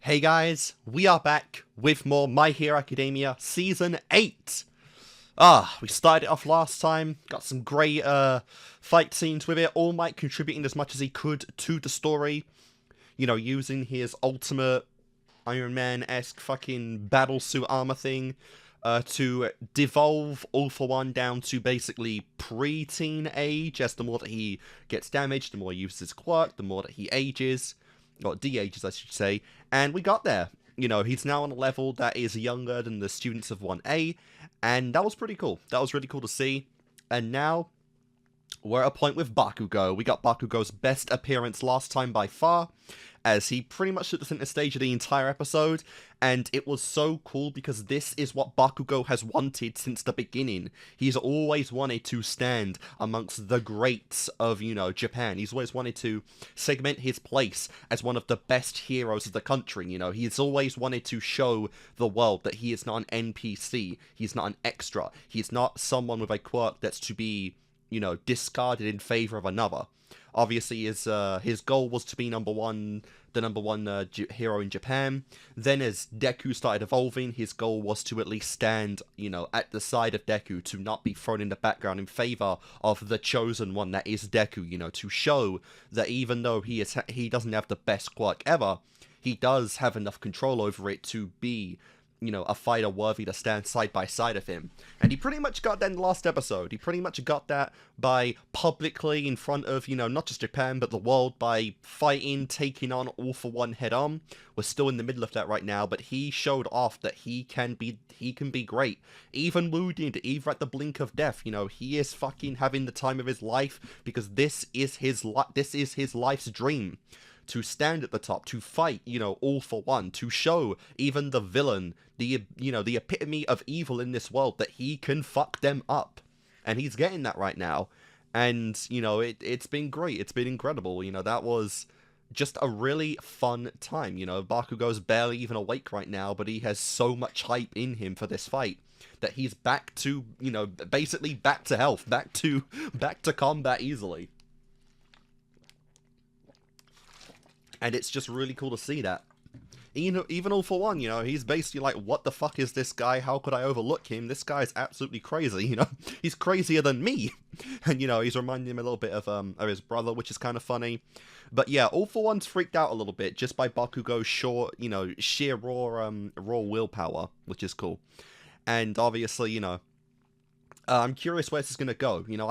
Hey guys, we are back with more My Hero Academia Season 8! We started it off last time, got some great fight scenes with it, All Might contributing as much as he could to the story, you know, using his ultimate Iron Man-esque fucking battlesuit armor thing to devolve All For One down to basically pre-teen age, as the more that he gets damaged, the more he uses his quirk, the more that he ages, or de-ages I should say, and we got there. You know, he's now on a level that is younger than the students of 1A, and that was pretty cool. That was really cool to see. And now, we're at a point with Bakugo. We got Bakugo's best appearance last time by far, as he pretty much took the center stage of the entire episode, and it was so cool because this is what Bakugo has wanted since the beginning. He's always wanted to stand amongst the greats of, you know, Japan. He's always wanted to segment his place as one of the best heroes of the country, you know. He's always wanted to show the world that he is not an NPC, he's not an extra, he's not someone with a quirk that's to be, you know, discarded in favor of another. Obviously, his goal was to be the number one hero in Japan. Then, as DEKU started evolving, his goal was to at least stand, you know, at the side of DEKU, to not be thrown in the background in favor of the chosen one that is DEKU. You know, to show that even though he doesn't have the best quirk ever, he does have enough control over it to be, you know, a fighter worthy to stand side by side of him. And he pretty much got that in the last episode. He pretty much got that by publicly in front of, you know, not just Japan, but the world, by fighting, taking on All For One head on. We're still in the middle of that right now, but he showed off that he can be great. Even wounded, even at the blink of death, you know, he is fucking having the time of his life, because this is his life's dream. To stand at the top, to fight, you know, All For One, to show even the villain, the epitome of evil in this world, that he can fuck them up. And he's getting that right now. And, you know, it's been great. It's been incredible. You know, that was just a really fun time. You know, Bakugo's barely even awake right now, but he has so much hype in him for this fight that he's back to, you know, basically back to health, back to combat easily. And it's just really cool to see that. Even All For One, you know, he's basically like, what the fuck is this guy? How could I overlook him? This guy's absolutely crazy, you know? He's crazier than me! And, you know, he's reminding him a little bit of his brother, which is kind of funny. But yeah, All For One's freaked out a little bit just by Bakugo's sheer raw willpower, which is cool. And obviously, you know, I'm curious where this is going to go. You know,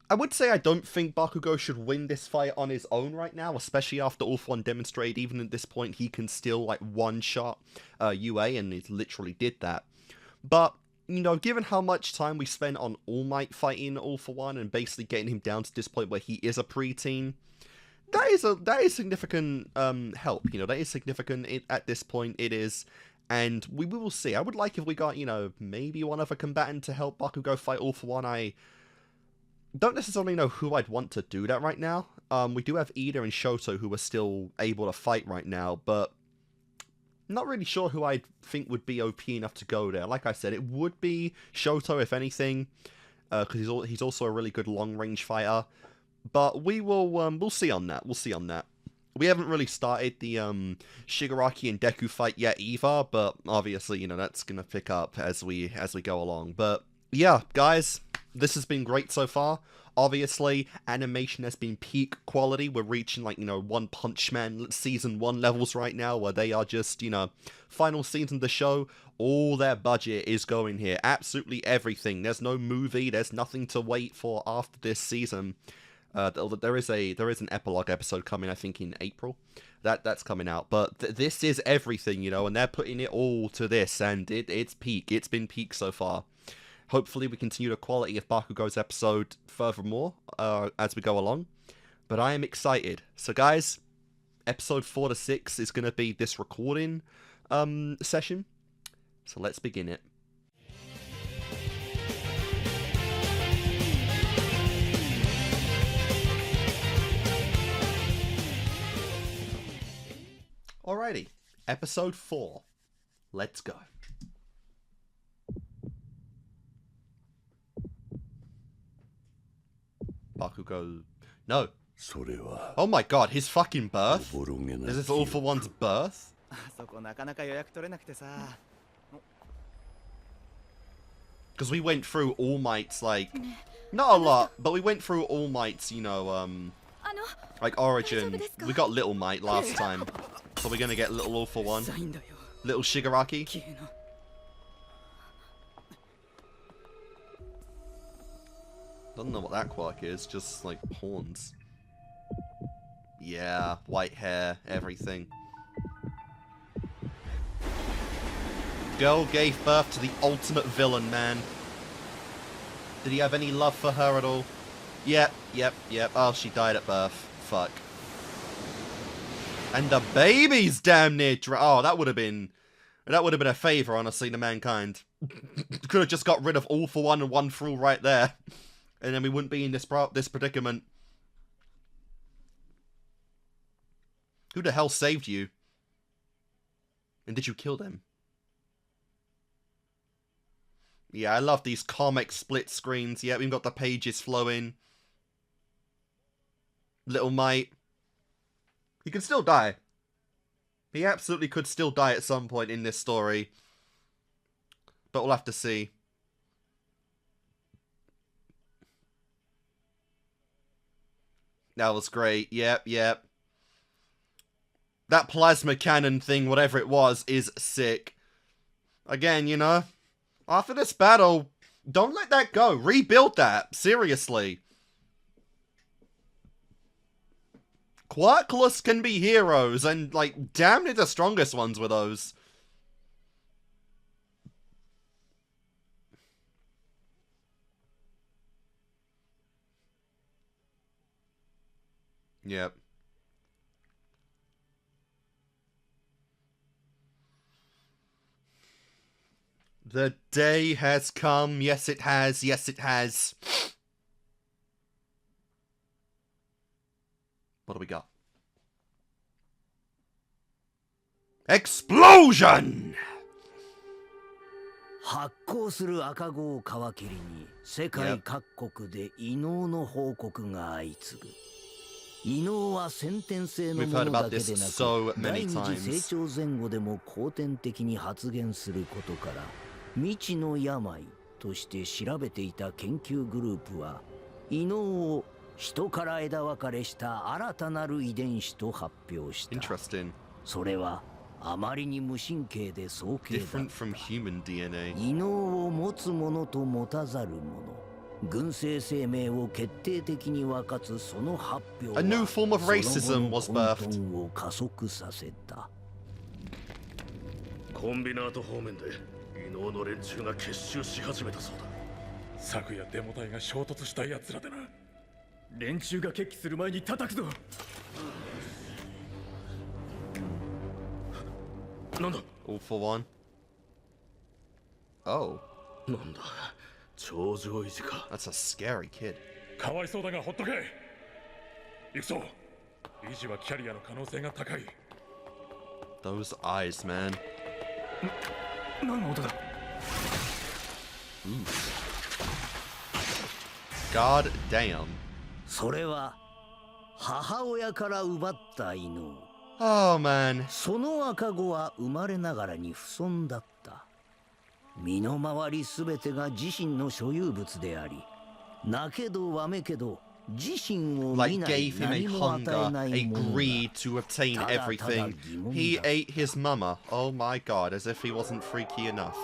I would say I don't think Bakugo should win this fight on his own right now, especially after All For One demonstrated even at this point he can still, like, one-shot UA, and he literally did that. But, you know, given how much time we spent on All Might fighting All For One and basically getting him down to this point where he is a preteen, that is significant help, you know, that is significant at this point, it is. And we will see. I would like if we got, you know, maybe one other combatant to help Bakugo fight All For One. I don't necessarily know who I'd want to do that right now. We do have Ida and Shoto who are still able to fight right now, but not really sure who I think would be OP enough to go there. Like I said, it would be Shoto if anything, because he's also a really good long-range fighter. But we'll see on that. We'll see on that. We haven't really started the Shigaraki and DEKU fight yet either, but obviously, you know, that's gonna pick up as we go along. But yeah, guys, this has been great so far. Obviously, animation has been peak quality. We're reaching, like, you know, One Punch Man Season 1 levels right now, where they are just, you know, final scenes of the show. All their budget is going here. Absolutely everything. There's no movie. There's nothing to wait for after this season. There is an epilogue episode coming, I think, in April. That's coming out. But this is everything, you know, and they're putting it all to this, and it's peak. It's been peak so far. Hopefully we continue the quality of Bakugo's episode furthermore as we go along. But I am excited. So guys, episode 4 to 6 is going to be this recording session. So let's begin it. Alrighty, episode 4. Let's go. Bakugo... No, Oh my god, his fucking birth? Is this All for One's birth? Because we went through All Might's, like, not a lot, but we went through All Might's, you know, like, origin. We got Little Might last time, so we're gonna get Little All for One. Little Shigaraki. Doesn't know what that quirk is, just, like, horns. Yeah, white hair, everything. Girl gave birth to the ultimate villain, man. Did he have any love for her at all? Yep. Oh, she died at birth. Fuck. And the baby's damn near oh, that would have been a favor, honestly, to mankind. Could have just got rid of All for One and One for All right there. And then we wouldn't be in this predicament. Who the hell saved you? And did you kill them? Yeah, I love these comic split screens. Yeah, we've got the pages flowing. Little Might. He can still die. He absolutely could still die at some point in this story. But we'll have to see. That was great. Yep. That plasma cannon thing, whatever it was, is sick. Again, you know, after this battle, don't let that go. Rebuild that. Seriously. Quirkless can be heroes, and, like, damn near the strongest ones were those. Yep. The day has come. Yes, it has. Yes, it has. What do we got? Explosion! 発行する赤子を皮切りに世界各国で異能の報告が相次ぐ。異能は先天性のものだけでなく、第二次成長前後でも後天的に発現することから、未知の病として調べていた研究グループは、異能を人から枝分かれした新たなる遺伝子と発表した。それはあまりに無神経で早計だった。異能を持つ者と持たざる者。軍政生命を決定的に分かつその発表は、その後の混沌を加速させた。コンビナート方面で異能の連中が結集し始めたそうだ。昨夜デモ隊が衝突した奴らでな。連中が決起する前に叩くぞ。なんだ All for One. Oh. なんだ超常維持か。 That's a scary kid. かわいそうだがほっとけ。行くぞ。維持はキャリアの可能性が高い。 Those eyes, man. 何の音だ。God damn. それは母親から奪った異能。Oh man. その赤子は生まれながらに不損だった。身の回りすべてが自身の所有物であり、なけどわめけど自身を見ない何も与えないものが。Agreed to obtain everything. He ate his mama. Oh my god, as if he wasn't freaky enough.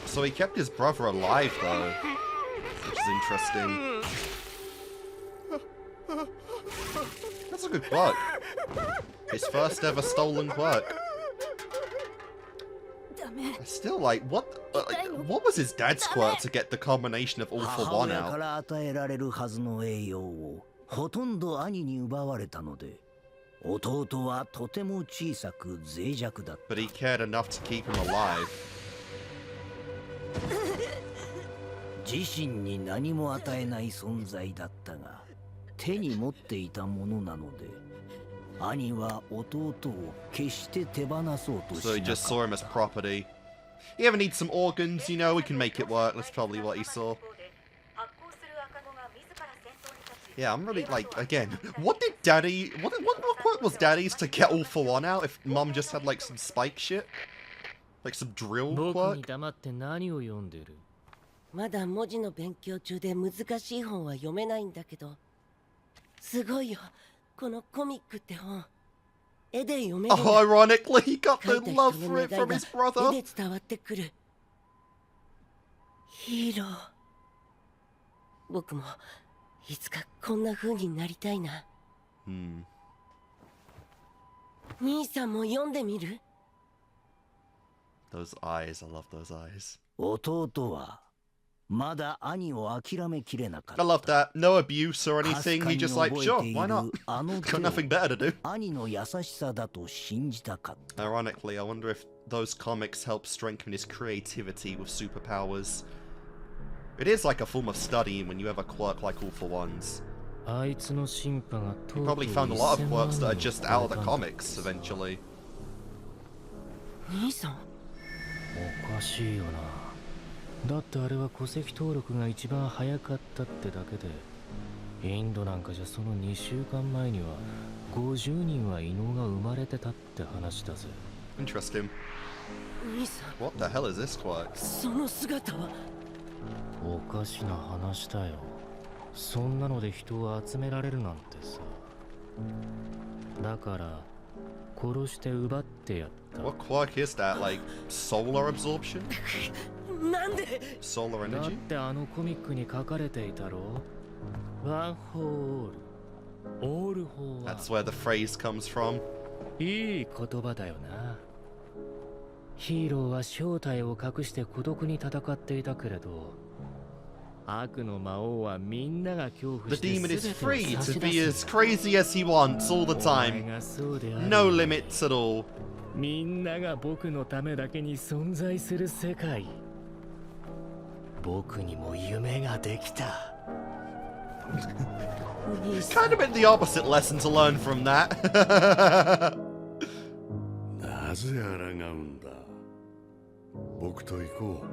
So he kept his brother alive though, which is interesting. That's a good quirk. His first ever stolen quirk. Still, like, what was his dad's quirk to get the combination of All for One out? から与えられるはずの栄養をほとんど兄に奪われたので、弟はとても小さく脆弱だった。But he cared enough to keep him alive. 自身に何も与えない存在だったが、手に持っていたものなので、兄は弟を決して手放そうとしなかった。So he just saw him as property. You ever need some organs, you know, we can make it work. That's probably what he saw. Yeah, I'm really, like, again, what did Daddy... What quirk was Daddy's to get all for one out if Mom just had, like, some spike shit? Like, some drill quirk? まだ文字の勉強中で難しい本は読めないんだけど、すごいよ、このコミックって本。絵で読めるんだ。Oh, ironically, he got the love for it from his brother. 絵で伝わってくる。ヒーロー。僕もいつかこんな風になりたいな。兄さんも読んでみる？ Those eyes, I love those eyes. 弟はまだ兄を諦めきれなかった。 I love that. No abuse or anything. He just like, sure, why not? Got nothing better to do. 兄の優しさだと信じたかった。 Ironically, I wonder if those comics help strengthen his creativity with superpowers. It is like a form of studying when you have a quirk like All for Ones. He probably found a lot of quirks that are just out of the comics eventually. 兄さん？おかしいよな。だってあれは戸籍登録が一番早かったってだけで、インドなんかじゃその2週間前には50人は異能が生まれてたって話だぜ。Interesting. 兄さん。 What the hell is this quirk? その姿は。おかしな話だよ。そんなので人を集められるなんてさ。だから殺して奪ってやった。 What quirk is that? Like solar absorption? なんで Solar だっ energy? てあのコミックに書かれていたろ。ワンホール、オールフォーワン。 That's where the phrase comes from. いい言葉だよな。ヒーローは正体を隠して孤独に戦っていたけれど、悪の魔王はみんなが恐怖 The して demon is 全てを free 差 to し出 be す as crazy as he wants all the お前 time. がそうである No limits at all. みんなが僕のためだけに存在する世界。僕にも夢ができた。Kind of been the opposite lesson to learn from that. なぜ抗うんだ。僕と行こう。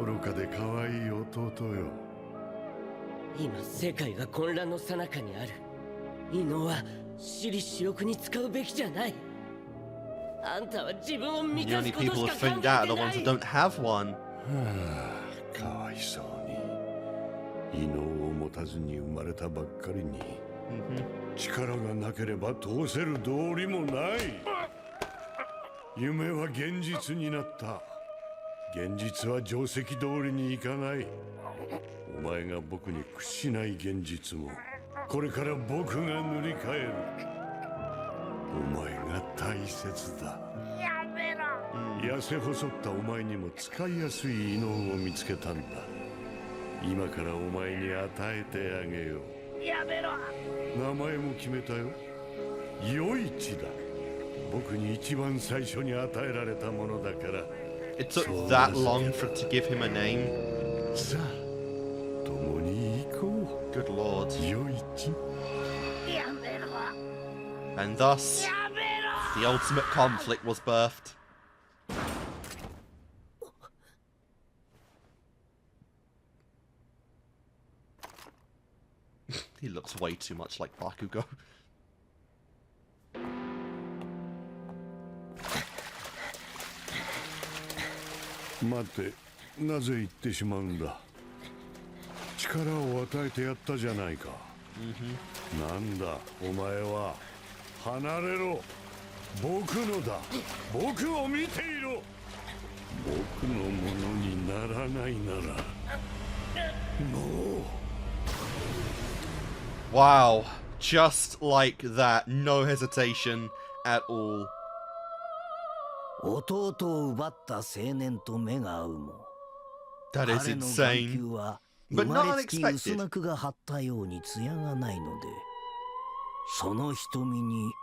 愚かで可愛い弟よ。今世界が混乱の最中にある。異能は私利私欲に使うべきじゃない。あんたは自分を満 The た only すこと people し who か考 think え that are て the な ones that い。 don't have one. かわいそうに。異能を持たずに生まれたばっかりに、力がなければ通せる道理もない。夢は現実になった。現実は定石通りにいかない。お前が僕に屈しない現実もこれから僕が塗り替える。お前が大切だ。やめろ。痩せ細ったお前にも使いやすい異能を見つけたんだ。今からお前に与えてあげよう。やめろ。名前も決めたよ。余一だ。僕に一番最初に与えられたものだから。It took that long to give him a name. さあ、共に行こう。 Good lord. 余一。やめろ。 And thus, the ultimate conflict was birthed. He looks way too much like Bakugo. 待て、なぜ言ってしまうんだ。力を与えてやったじゃないか。なんだ、お前は。離れろ。僕のだ。僕を見ていろ。僕のものにならないなら。もう。Wow. Just like that. No hesitation at all. 弟を奪った青年と目が合うも、 That is 彼の眼 insane. 球は But 生 not まれつき unexpected. 薄膜が張ったように艶がないので、その瞳に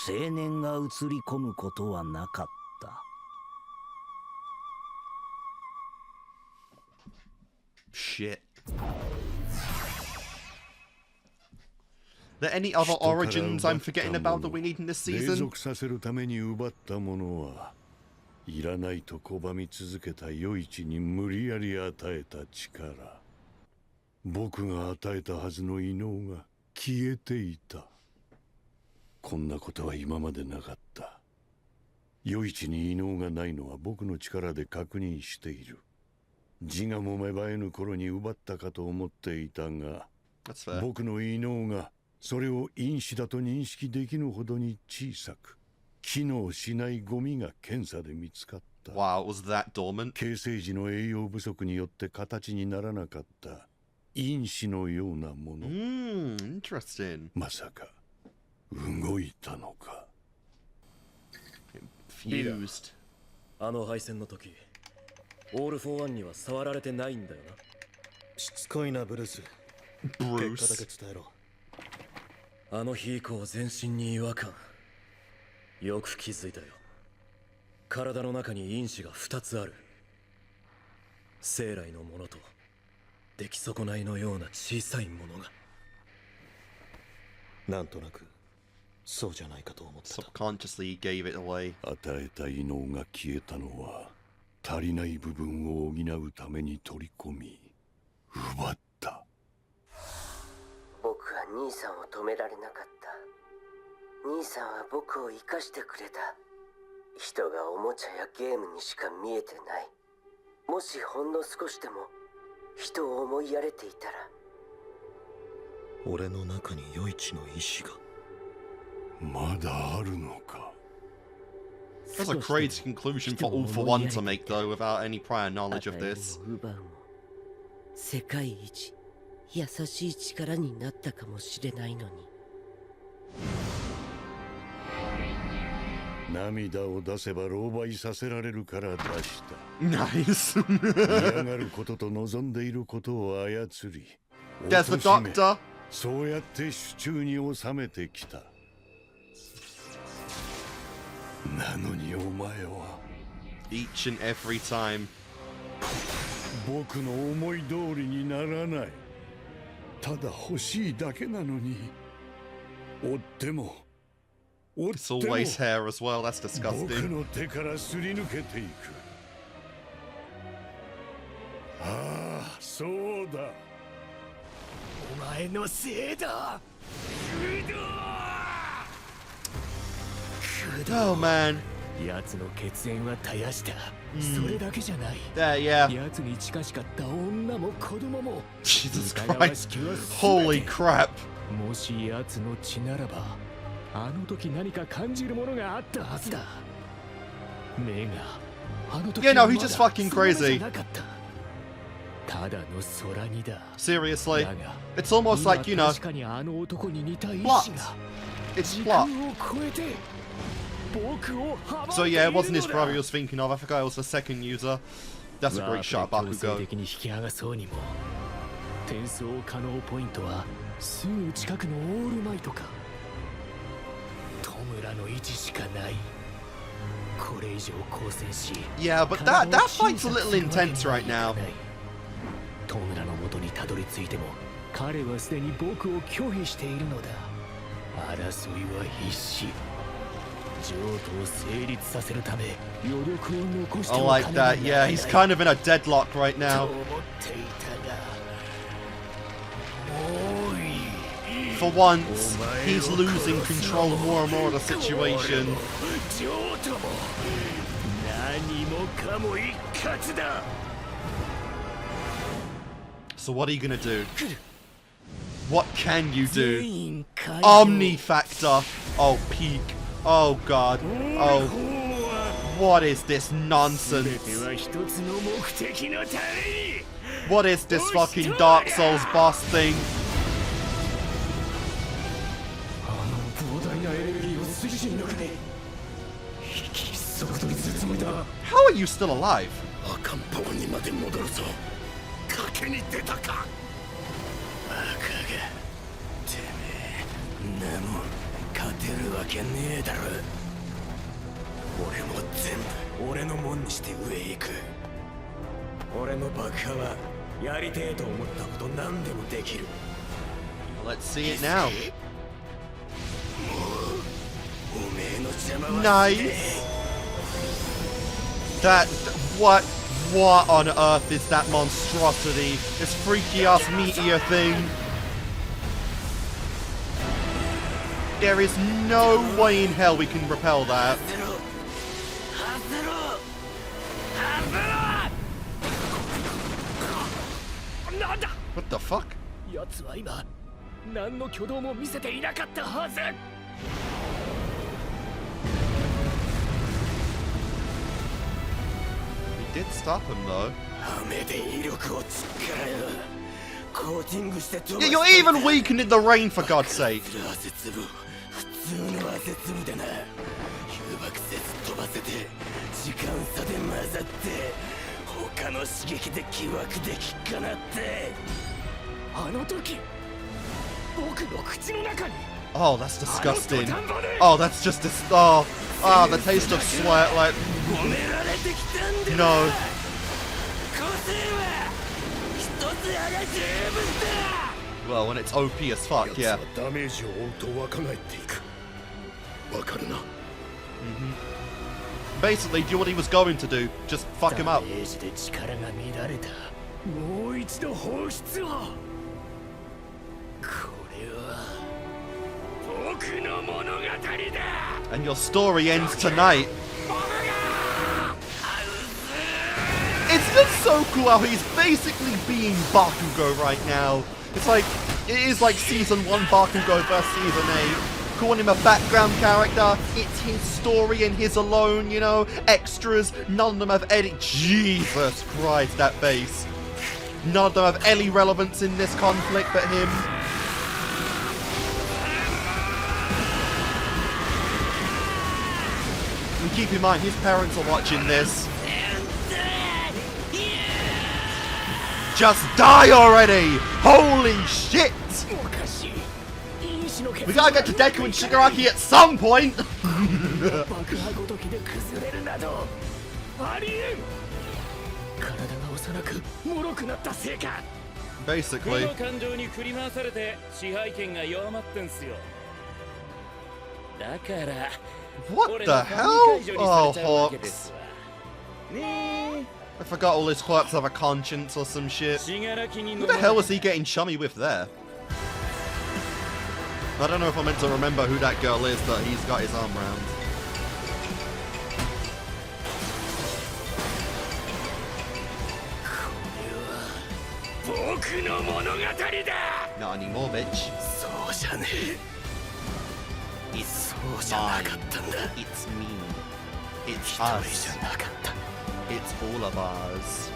青年が映り込むことはなかった。 Shit. Are there any other origins I'm forgetting about that we need in this 隷 season? 属させるために奪ったものはいらないと拒み続けた余市に無理やり与えた力、僕が与えたはずの異能が消えていた。こんなことは今までなかった。余市に異能がないのは僕の力で確認している。自我も芽生えぬ頃に奪ったかと思っていたが、僕の異能がそれを因子だと認識できぬほどに小さく、機能しないゴミが検査で見つかった。Wow, was that dormant? 形成時の栄養不足によって形にならなかった因子のようなもの。Interesting. まさか動いたのか。Fused. あの敗戦の時、オール・フォー・ワンには触られてないんだよな。しつこいなブルース。Bruce. 結果だけ伝えろ。あの日以降全身に違和感。よく気づいたよ。体の中に因子が2つある。生来のものと出来損ないのような小さいものが。なんとなくそうじゃないかと思ってた。 Subconsciously gave it away. 与えた異能が消えたのは足りない部分を補うために取り込み奪った。僕は兄さんを止められなかった。兄さんは僕を生かしてくれた。人がおもちゃやゲームにしか見えてない。もしほんの少しでも人を思いやれていたら。俺の中に余市の意志がまだあるのか。 That's a crazy conclusion for All for One to make, though, without any prior knowledge of this. 世界一優しい力になったかもしれないのに。涙を出せば狼狽させられるから出した。 Nice. 嫌がることと望んでいることを操り There's the doctor. そうやって手中に収めてきた。なのにお前は Each and every time. 僕の思い通りにならない。ただ欲しいだけなのに追っても It's always hair as well. That's 僕 disgusting. の手からすり抜けていく。ああ、そうだ。お前のせいだ。 Oh man. 奴の血縁は絶やした、それだけじゃない。 Yeah. 奴に近しかった女も子供も Jesus 疑わし Christ. きは全て Holy crap. もし奴の血ならばあの時何か感じるものがあったはずだ。目があの時 Yeah, no, はま he's だ just fucking その目じゃ crazy. なかった。ただの空にだ。 Seriously. だが It's almost like, you 今 know, 確かにあの男に似た意志 plot. が It's 時 plot. 空を超えて僕を阻ん So でい yeah, る it の wasn't his だ。 brother he was thinking of. I forgot it was the second user. That's a great shot, 強制 Bakugo. 的に引き剥がそうにも転送可能ポイントはすぐ近くのオールマイトか。戸村の位置しかない。これ以上交戦し Yeah, but that fight's a little intense right now. 戸村の元にたどり着いても彼はすでに僕を拒否しているのだ。争いは必死。譲渡を成立させるため余力を残して I お like かねばなら that. ない Yeah, he's kind of in a deadlock right と now. 思っていたがもういい。 For once, he's losing control more and more of the situation. 譲渡も何もかも一括だ。 So what are you gonna do? What can you 全 do? 員解放 Omni Factor. Oh, peak. Oh god. Oh. What is this 全 nonsense? ては一つの目的のために。 What is this fucking Dark Souls boss thing? 膨大なエネルギーを推進力で引き速度にするつもりだ。 How are you still alive? 赤ん坊にまで戻るぞ。賭けに出たか。バカがてめえ何も勝てるわけねえだろ。俺も全部俺のもんにして上へ行く。俺の爆破はやりてえと思ったこと何でもできる。 Let's see it now. おめえの邪魔は Nice. What on earth is that monstrosity? This freaky ass meteor thing. There is no way in hell we can repel that. What the fuck? He did stop him though. Yeah, you're even weakened in the rain, for God's sake. Oh, that's disgusting. Oh, that's just the taste of sweat, like... No. Well, when it's OP as fuck, yeah. Basically, do what he was going to do. Just fuck him up. And your story ends tonight. It's just so cool how he's basically being Bakugo right now. It's like, it is like Season 1 Bakugo versus Season 8. Calling him a background character, it's his story and his alone, you know. Extras, none of them have any... Jesus Christ, that face. None of them have any relevance in this conflict but him. And keep in mind, his parents are watching this. Just die already! Holy shit! We gotta get to Deku and Shigaraki at some point! Basically. What the hell? Oh, Hawks. I forgot all his quirks have a conscience or some shit. Who the hell was he getting chummy with there? I don't know if I'm meant to remember who that girl is that he's got his arm round. Not anymore, bitch. Mine. It's me. It's us. It's all of ours.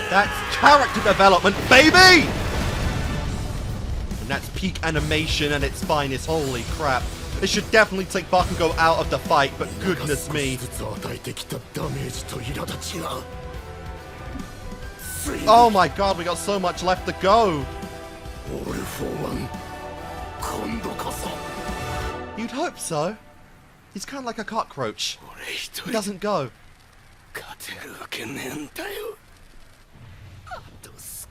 That's character development, baby! And that's peak animation at its finest, holy crap. It should definitely take Bakugo out of the fight, but goodness me. Oh my god, we got so much left to go. You'd hope so. He's kind of like a cockroach. He doesn't go. Of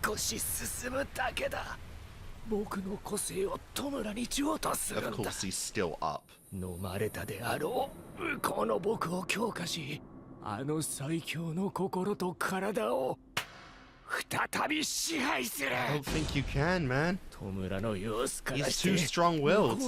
course, he's still up. I don't think you can, man. He's too strong-willed.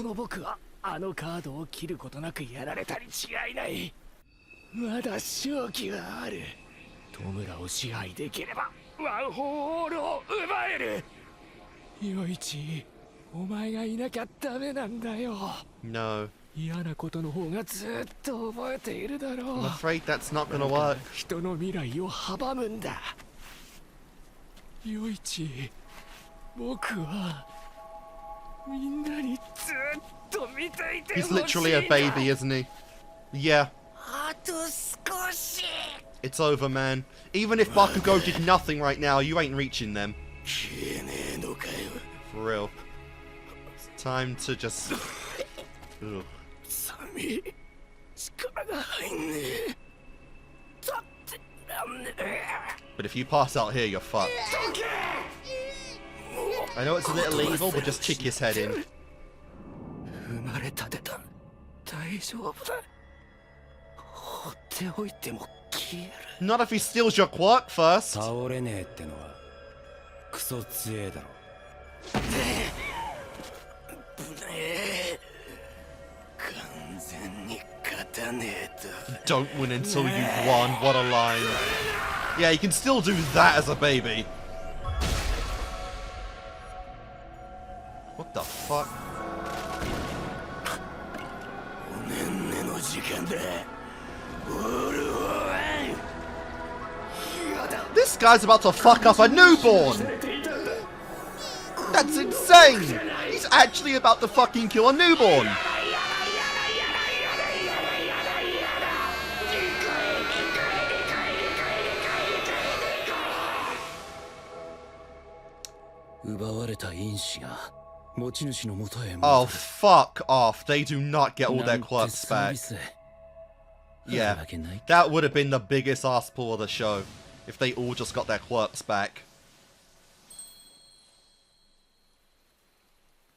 No. I'm afraid that's not gonna work. He's literally a baby, isn't he? Yeah. It's over, man. Even if Bakugo did nothing right now, you ain't reaching them. For real. It's time to just... Ugh. But if you pass out here, you're fucked. I know it's a little evil, but just kick his head in. Not if he steals your quirk first. Don't win until you've won. What a line. Yeah, you can still do that as a baby. What the fuck? This guy's about to fuck up a newborn! That's insane! He's actually about to fucking kill a newborn! Oh, fuck off. They do not get all their quirks back. Yeah, that would have been the biggest ass pull of the show, if they all just got their quirks back.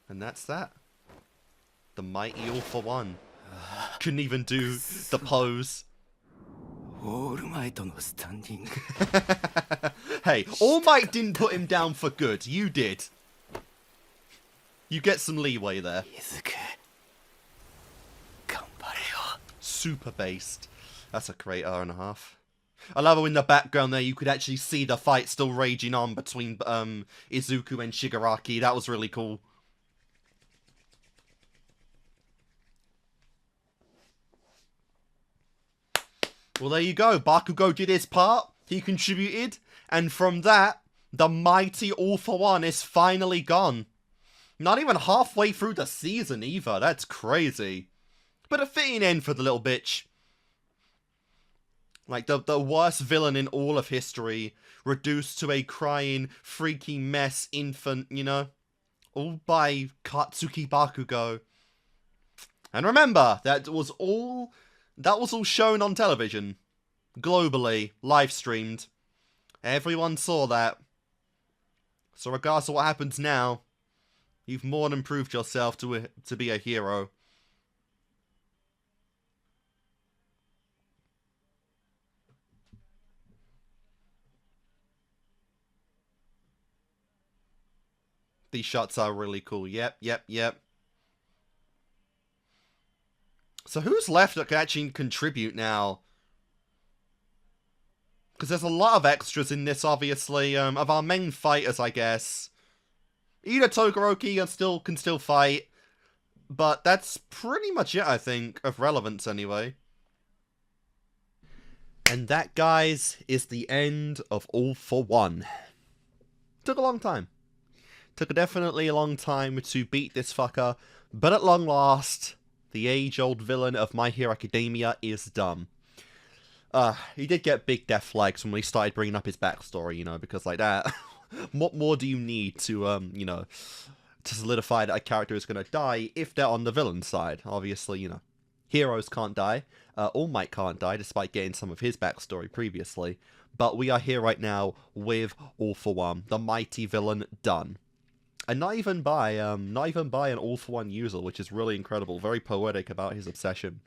And that's that. The mighty All For One. Couldn't even do the pose. Hey, All Might didn't put him down for good. You did. You get some leeway there. Super based. That's a great hour and a half. I love how in the background there you could actually see the fight still raging on between Izuku and Shigaraki. That was really cool. Well, there you go. Bakugo did his part. He contributed. And from that, the mighty All For One is finally gone. Not even halfway through the season either. That's crazy. But a fitting end for the little bitch. Like, the worst villain in all of history. Reduced to a crying, freaky mess infant, you know? All by Katsuki Bakugo. And remember, that was all shown on television. Globally. Live streamed. Everyone saw that. So regardless of what happens now, you've more than proved yourself to be a hero. These shots are really cool. Yep. So who's left that can actually contribute now? Because there's a lot of extras in this, obviously, of our main fighters, I guess. Either Todoroki can still fight, but that's pretty much it, I think, of relevance anyway. And that, guys, is the end of All For One. Took a long time. Took definitely a long time to beat this fucker, but at long last, the age-old villain of My Hero Academia is done. He did get big death flags when we started bringing up his backstory, you know, because like that, what more do you need to, you know, to solidify that a character is going to die if they're on the villain side? Obviously, you know, heroes can't die, All Might can't die, despite getting some of his backstory previously, but we are here right now with All For One, the mighty villain done. And not even by an All For One user, which is really incredible, very poetic about his obsession.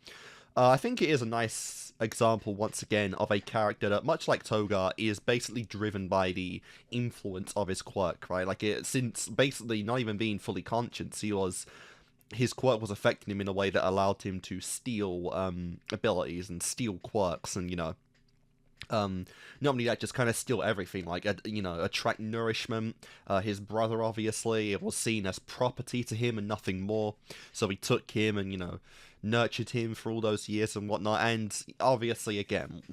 I think it is a nice example, once again, of a character that, much like Toga, is basically driven by the influence of his quirk, right? Like, since basically not even being fully conscious, his quirk was affecting him in a way that allowed him to steal abilities and steal quirks, and, you know, not only that, just kind of steal everything, like, you know, attract nourishment. His brother, obviously, it was seen as property to him and nothing more, so he took him and, you know, nurtured him for all those years and whatnot. And obviously, again,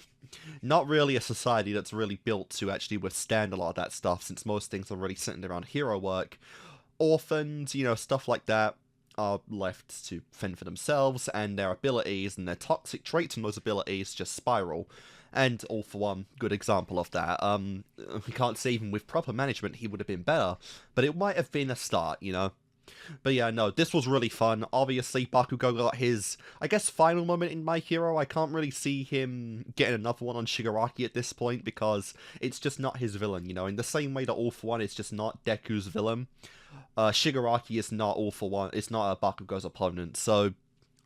not really a society that's really built to actually withstand a lot of that stuff, since most things are really centered around hero work. Orphans, you know, stuff like that, are left to fend for themselves, and their abilities and their toxic traits and those abilities just spiral. And All For One, good example of that. We can't say even with proper management he would have been better, but it might have been a start, you know? But yeah, no, this was really fun. Obviously, Bakugo got his, I guess, final moment in My Hero. I can't really see him getting another one on Shigaraki at this point because it's just not his villain, you know? In the same way that All For One is just not Deku's villain, Shigaraki is not All For One, it's not Bakugo's opponent, so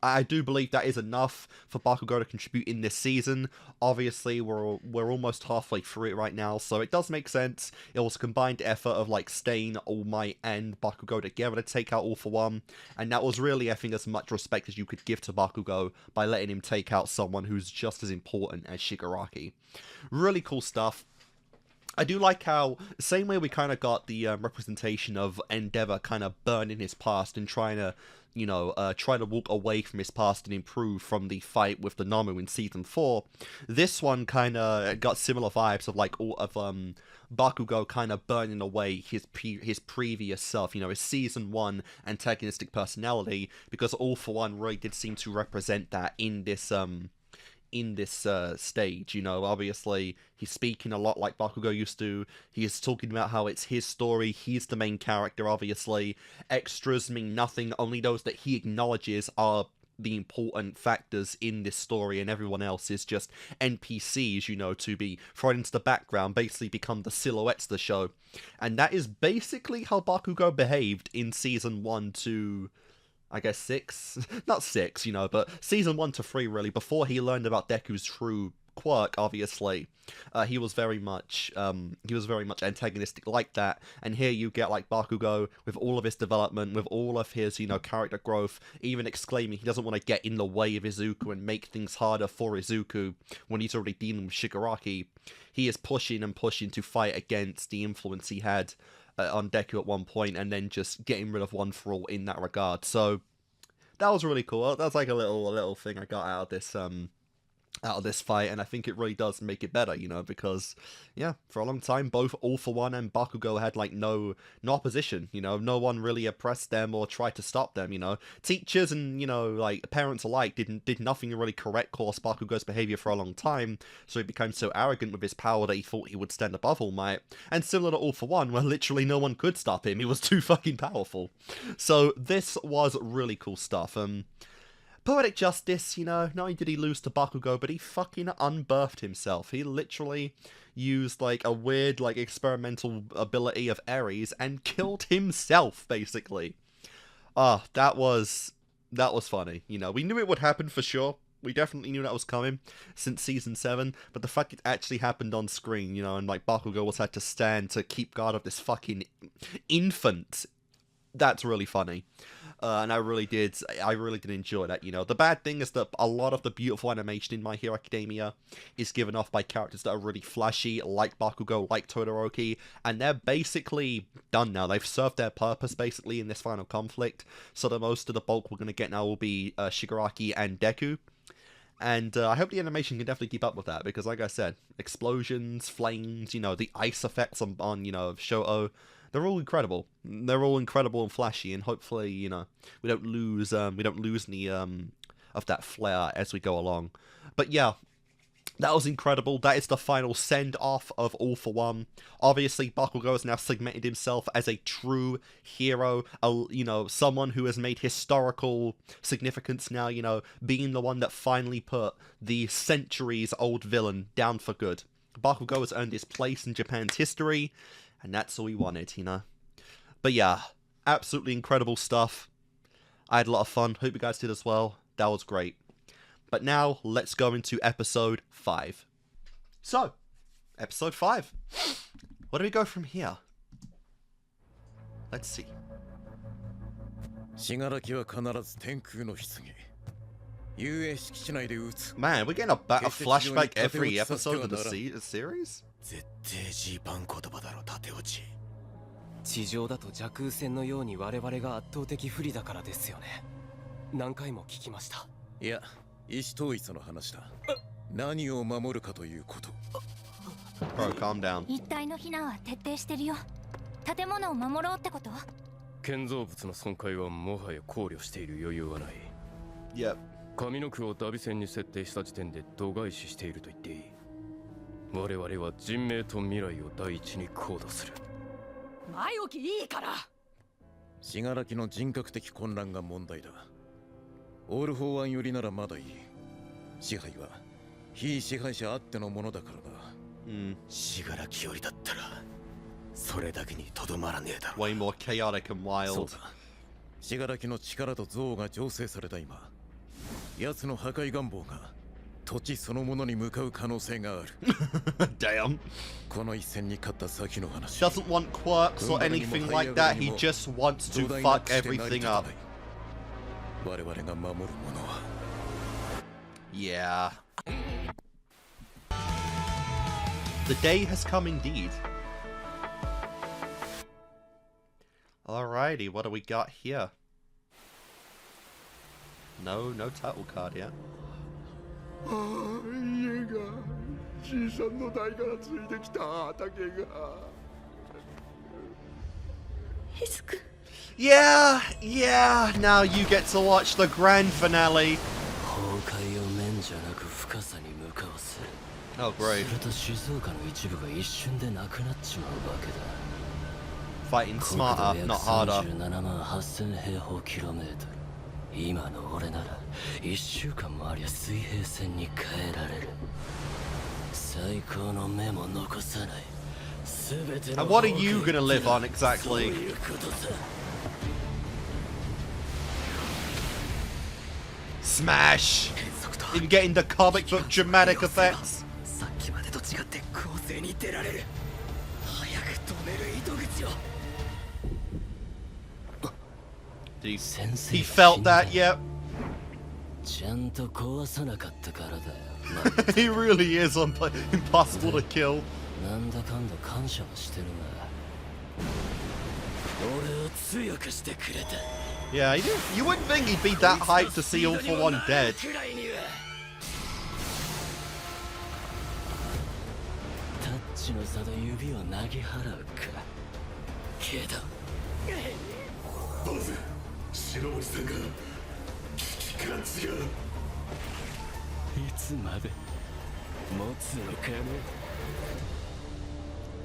I do believe that is enough for Bakugo to contribute in this season. Obviously, we're almost halfway through it right now, so it does make sense. It was a combined effort of, like, Stain, All Might, and Bakugo together to take out All For One, and that was really, I think, as much respect as you could give to Bakugo by letting him take out someone who's just as important as Shigaraki. Really cool stuff. I do like how, same way we kind of got the representation of Endeavor kind of burning his past and trying to, you know, try to walk away from his past and improve from the fight with the Nomu in Season 4. This one kind of got similar vibes of, like, all of Bakugo kind of burning away his previous self, you know, his Season 1 antagonistic personality, because All For One really did seem to represent that in this stage, you know. Obviously he's speaking a lot like Bakugo used to. He's talking about how it's his story, he's the main character. Obviously extras mean nothing, only those that he acknowledges are the important factors in this story, and everyone else is just NPCs, you know, to be thrown into the background, basically become the silhouettes of the show. And that is basically how Bakugo behaved in Season 1 to, I guess, 6? Not 6, you know, but Season 1 to 3, really, before he learned about Deku's true quirk, obviously. He was very much antagonistic like that, and here you get, like, Bakugo with all of his development, with all of his, you know, character growth, even exclaiming he doesn't want to get in the way of Izuku and make things harder for Izuku when he's already dealing with Shigaraki. He is pushing and pushing to fight against the influence he had on Deku at one point, and then just getting rid of One For All in that regard. So that was really cool. That's like a little thing I got out of this fight, and I think it really does make it better, you know, because, yeah, for a long time, both All For One and Bakugo had, like, no opposition, you know, no one really oppressed them or tried to stop them, you know. Teachers and, you know, like, parents alike did nothing to really correct course Bakugo's behavior for a long time, so he became so arrogant with his power that he thought he would stand above All Might, and similar to All For One, where literally no one could stop him, he was too fucking powerful. So this was really cool stuff. Poetic justice, you know, not only did he lose to Bakugo, but he fucking unbirthed himself. He literally used, like, a weird, like, experimental ability of Ares and killed himself, basically. That was funny, you know. We knew it would happen for sure. We definitely knew that was coming since Season 7, but the fact it actually happened on screen, you know, and, like, Bakugo was had to stand to keep guard of this fucking infant, that's really funny. And I really did enjoy that, you know. The bad thing is that a lot of the beautiful animation in My Hero Academia is given off by characters that are really flashy, like Bakugo, like Todoroki, and they're basically done now. They've served their purpose, basically, in this final conflict, so the most of the bulk we're going to get now will be Shigaraki and Deku. And I hope the animation can definitely keep up with that, because, like I said, explosions, flames, you know, the ice effects on you know, Shoto, they're all incredible. They're all incredible and flashy, and hopefully, you know, we don't lose any of that flair as we go along. But yeah, that was incredible. That is the final send-off of All For One. Obviously, Bakugo has now segmented himself as a true hero, you know, someone who has made historical significance now, you know, being the one that finally put the centuries-old villain down for good. Bakugo has earned his place in Japan's history, and that's all we wanted, you know. But yeah, absolutely incredible stuff. I had a lot of fun. Hope you guys did as well. That was great. But now, let's go into Episode 5. So, Episode 5. Where do we go from here? Let's see. 信楽は必ず天空の棺。遊泳敷地内で撃つ。 Man, we're getting a flashback every episode of the series? 絶対ジーパン言葉だろ、縦落ち。地上だと蛇空戦のように我々が圧倒的不利だからですよね。何回も聞きました。いや、意思統一の話だ。何を守るかということ。Bro, calm down. 一体の避難は徹底してるよ。建物を守ろうってこと？建造物の損壊はもはや考慮している余裕はない。Yep. 上の区をダビ戦に設定した時点で度外視していると言っていい。我々は人命と未来を第一に考慮する。前置きいいから。死柄木の人格的混乱が問題だ。オール・フォー・ワンよりならまだいい。支配は非支配者あってのものだからな。死柄木よりだったらそれだけにとどまらねえだろ。 Way more chaotic and そう wild. だ。死柄木の力と憎悪が醸成された今、奴の破壊願望が土地そのものに向かう可能性がある。Damn. この一戦に勝った先の話。 Doesn't want quirks or anything like that. He just wants to fuck everything up. 我々が守るものは。Yeah. The day has come indeed. Alrighty, what do we got here? No title card yet. 家がじいさんの代から継いできた畑が。イズク。 Yeah. Now you get to watch the grand finale. 崩壊を面じゃなく深さに向かわせ。 Oh, great. すると静岡の一部が一瞬でなくなっちまうわけだ。 Fighting smarter, not harder. 37万8000平方キロメートル。今の俺なら1週間もありゃ水平線に変えられる。最高の目も残さない。全ての And what are you gonna live on exactly? そういうことさ。 Smash! In getting the comic book dramatic effects. さっきまでと違って攻勢に出られる。早く止める糸口を。 He felt that, yep. ちゃんと壊さなかったからだよ。He really is impossible to kill. なんだかんだ感謝はしてるが、俺を強くしてくれた。 Yeah, you wouldn't think he'd be that hyped to see All For One dead. タッチの差で指を投げ払うか。けどボス、白星さんが危機感違う。いつまで持つのかね。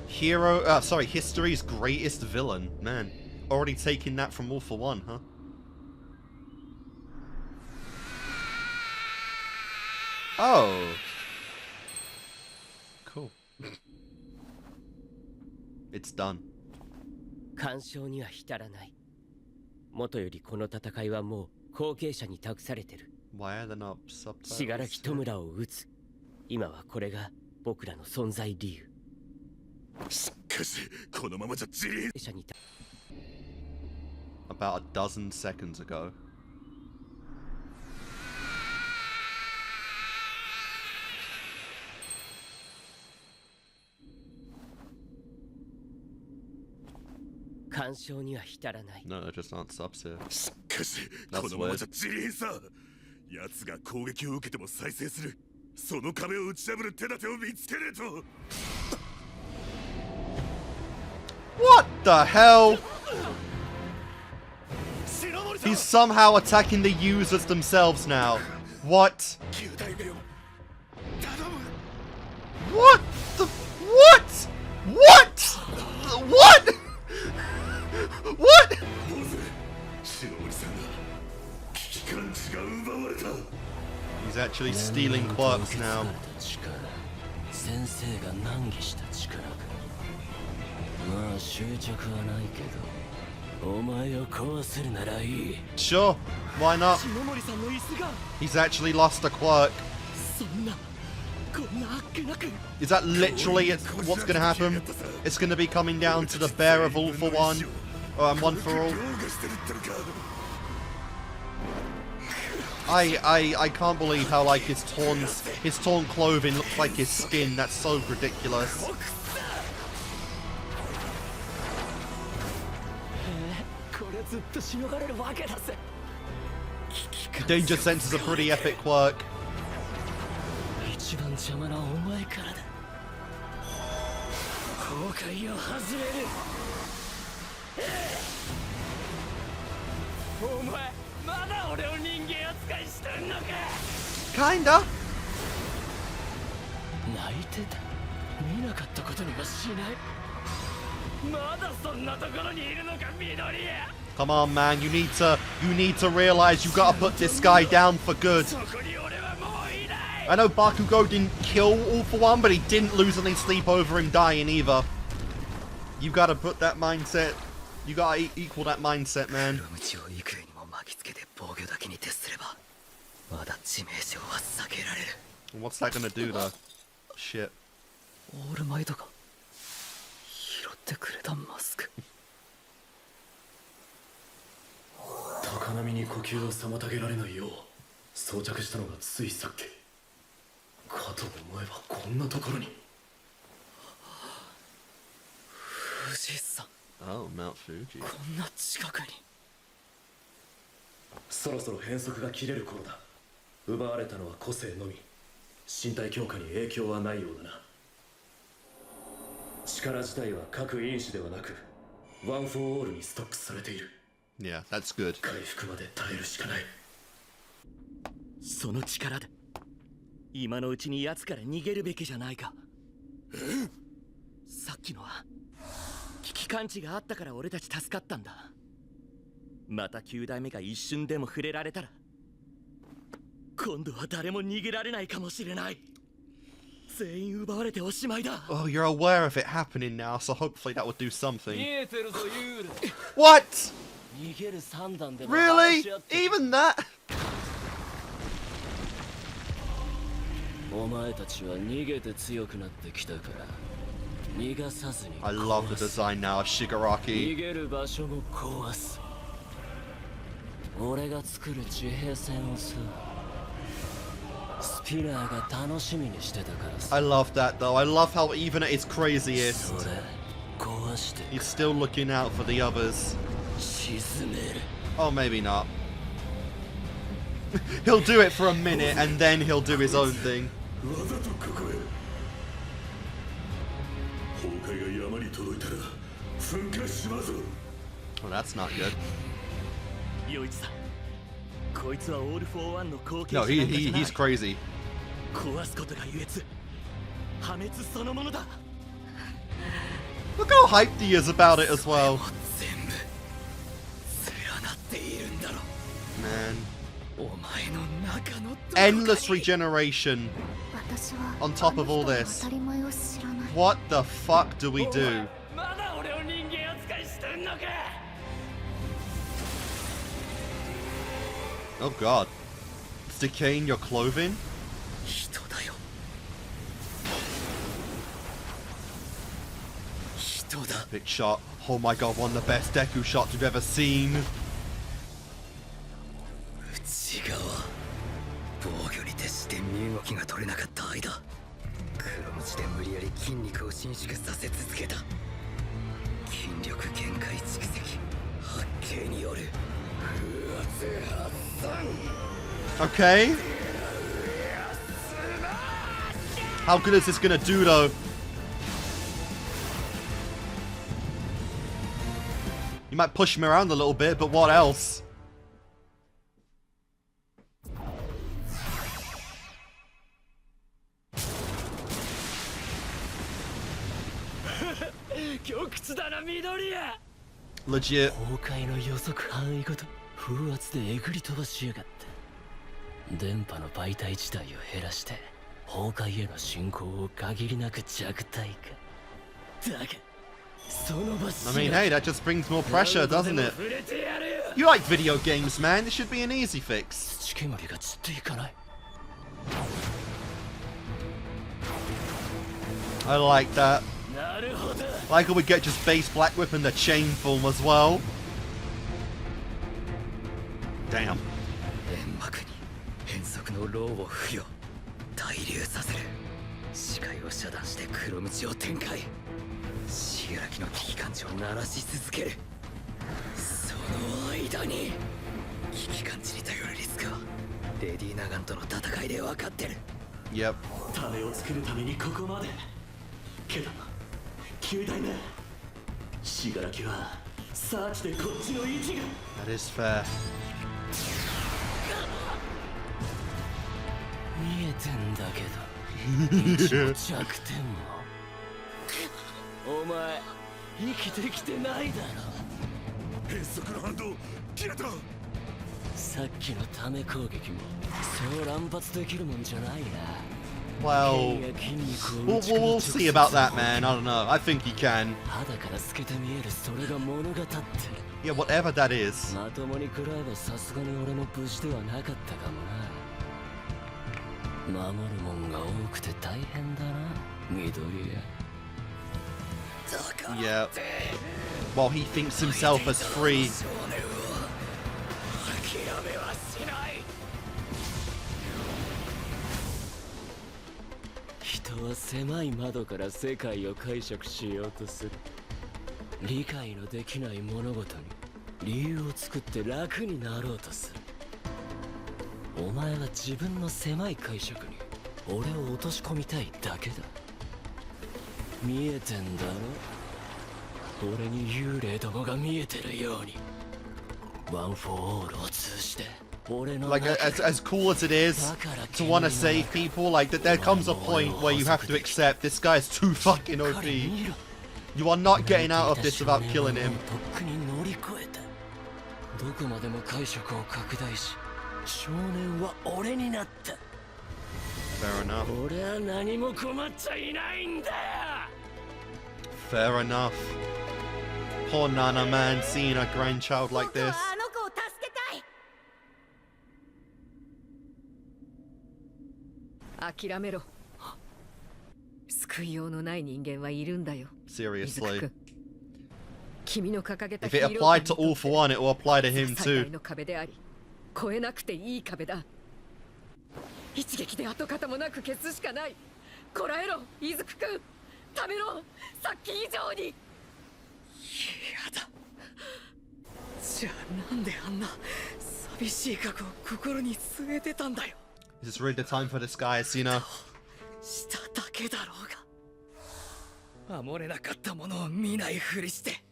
History's greatest villain. Man, already taking that from All For One, huh? Oh. Cool. It's done. 干渉には浸らない。元よりこの戦いはもう後継者に託されてる。 Why are there not subtitles? 死柄木弔を討つ。今はこれが僕らの存在理由。しかし、このままじゃ自立。 About a dozen seconds ago. 干渉には浸らない。 No, there just aren't subs here. しかし、このままじゃ自立さ。奴が攻撃を受けても再生する。その壁を打ち破る手立てを見つけねえと。 What the hell? He's somehow attacking the users themselves now. What? What the? What? What? What? What? He's actually stealing quirks now. 先生が難儀した力か。まあ執着はないけど、お前を壊せるならいい。 Sure, why not? 篠森さんの椅子が He's actually lost a quirk. そんなこんなあっけなく。 Is that literally what's gonna happen? It's gonna be coming down to the bear of All For One, and One For All. I can't believe how like his torn clothing looks like his skin. That's so ridiculous. Danger Sense is a pretty epic quirk. 一番邪魔なお前からだ。崩壊を始める。お前まだ俺を人間扱いしてんのか。 Kinda. 泣いてた。見なかったことにはしない。まだそんなところにいるのか、緑谷。Come on, man. You need to realize you gotta put this guy down for good. I know Bakugo didn't kill All For One, but he didn't lose any sleep over him dying either. You gotta put that mindset. You gotta equal that mindset, man. What's that gonna do, though? Shit. 高波に呼吸を妨げられないよう装着したのがついさっきかと思えばこんなところに富士山 Oh, Mount Fuji. こんな近くにそろそろ変則が切れる頃だ奪われたのは個性のみ身体強化に影響はないようだな力自体は各因子ではなくワン・フォー・オールにストックされている Yeah, that's good. 回復まで耐えるしかないその力で今のうちに奴から逃げるべきじゃないかさっきのは危機感知があったから俺たち助かったんだまた9代目が一瞬でも触れられたら今度は誰も逃げられないかもしれない全員奪われておしまいだ Oh, you're aware of it happening now, so hopefully that would do something. What? Really? Even that? お前たちは逃げて強くなってきたから逃がさずに I love the design now of 逃 Shigaraki. げる場所も壊す俺が作る地平線をさスピラーが楽しみにしてたからさ I love that though. I love how even at his craziest, それ壊して he's still looking out for the others. 沈める Oh, maybe not. He'll do it for a minute and then he'll do his own thing. わざとここへ崩壊が山に届いたら噴火しまぞ Well, that's not good. ヨイチさんこいつはオール・フォー・ワンの後継 No, 者なんかじゃない he's crazy. 壊すことが優越破滅そのものだ Look how hyped he is about it as well. 全部連なっているんだろ Man. お前の中の Endless regeneration 私は on top of all あの人の this. 当たり前を知らない What the fuck do we do? まだ俺を人間扱いしてんのか Oh god. It's decaying your clothing? 人だよ人だ Big shot. Oh my god, one of the best Deku shots we've ever seen. 内側防御に徹して身動きが取れなかった間黒持ちで無理やり筋肉を伸縮させ続けた筋力限界蓄積発勁による風圧発散 Okay. How good is this gonna do though? You might push him around a little bit, but what else? Legit. 崩壊の予測範囲ごと風圧でえぐり飛ばしやがった電波の媒体自体を減らして崩壊への進行を限りなく弱体化だがその場 I mean, hey, that just brings more pressure, doesn't it? You like video games, man. This should be an easy fix. 土煙が散っていかない I like that. なるほど Like how we get just base black whip and the chain form as well. Damn. 煙幕に変則のローを付与滞留させる視界を遮断して黒鞭を展開死柄木の危機感知を鳴らし続けるその間に危機感知に頼るリスクはレディ・ナガンとの戦いで分かってる Yep. ためを作るためにここまでけど9代目死柄木はサーチでこっちの位置が That is fair. 見えてんだけど一応弱点もお前生きてきてないだろ変速の反動切れた。さっきのため攻撃もそう乱発できるもんじゃないな。 Well, we'll see about that, man. I don't know. I think he can. 肌から透けて見えるそれが物語ってる。 Yeah, whatever that is. まともに食らえばさすがに俺も無事ではなかったかもな。守るもんが多くて大変だな、緑谷。 Yeah. While he thinks himself as free. 人は狭い窓から世界を解釈しようとする。理解のできない物事に理由を作って楽になろうとする。お前は自分の狭い解釈に俺を落とし込みたいだけだ。見えてんだろ、俺に幽霊どもが見えてるように。ワン・フォー・オールを通じて Like, as cool as it is to want to save people, like, that there comes a point where you have to accept this guy is too fucking OP. You are not getting out of this without killing him. どこまでも解釈を拡大し、少年は俺になった。 Fair enough. 俺は何も困っちゃいないんだよ。 Fair enough. Poor Nana, man, seeing a grandchild like this. 諦めろ。救いようのない人間はいるんだよ。 Seriously. 君の掲げた If it applied to all for one, it will apply to him 最大 too. の壁であり、越えなくていい壁だ。一撃で跡形もなく消すしかない。こらえろ、イズク君。食べろ、さっき以上に。嫌だ。じゃあなんであんな寂しい過去を心に据えてたんだよ。 Is this really the time for this guy, Cena? しただけだろうが。守れなかったものを見ないふりして、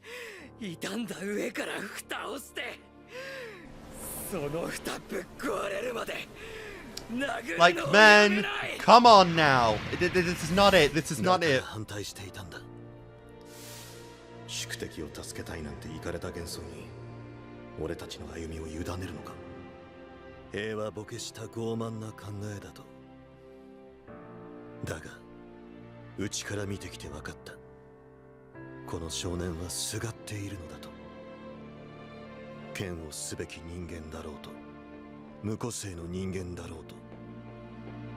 傷んだ上から蓋をして、その蓋ぶっ壊れるまで。Like, man, come on now. This is not it. This is not it. 反対していたんだ。宿敵を助けたいなんてイカれた幻想に俺たちの歩みを委ねるのか。平和ボケした傲慢な考えだと。だが内から見てきて分かった。この少年はすがっているのだと。剣をすべき人間だろうと、無個性の人間だろうと、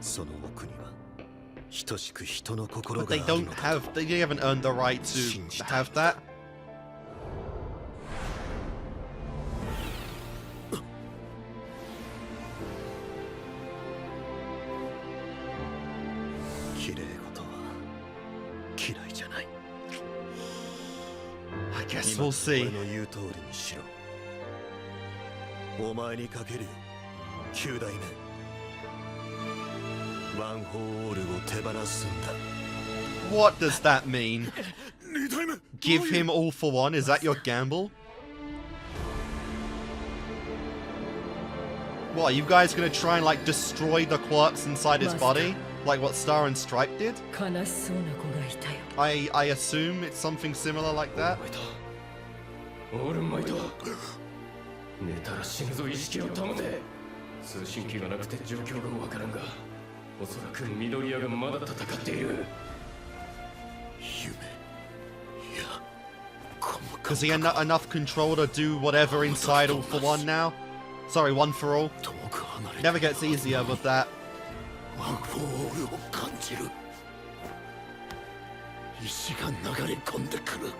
その奥には等しく人の心 But が they ある don't のだと。 have, they haven't earned the right to have that. 綺麗事は嫌いじゃない。 I guess 今 we'll see. 俺の言う通りにしろ。お前にかけるよ、9代目。ワン・フォー・オールを手放すんだ。 What does that mean? 2代目 Give him all for one? Is that your gamble? What, are you guys gonna try and like destroy the Quirks inside his body? Like what Star and Stripe did? 悲しそうな子がいたよ。 I assume it's something similar like that. オールマイト、寝たら死ぬぞ、意識を保て。通信機がなくて状況がわからんが、おそらく緑谷がまだ戦っている。 Does he have enough control to do whatever inside all for one now? Sorry, one for all. Never gets easier with that. ワン・フォー・オールを感じる。石が流れ込んでくる。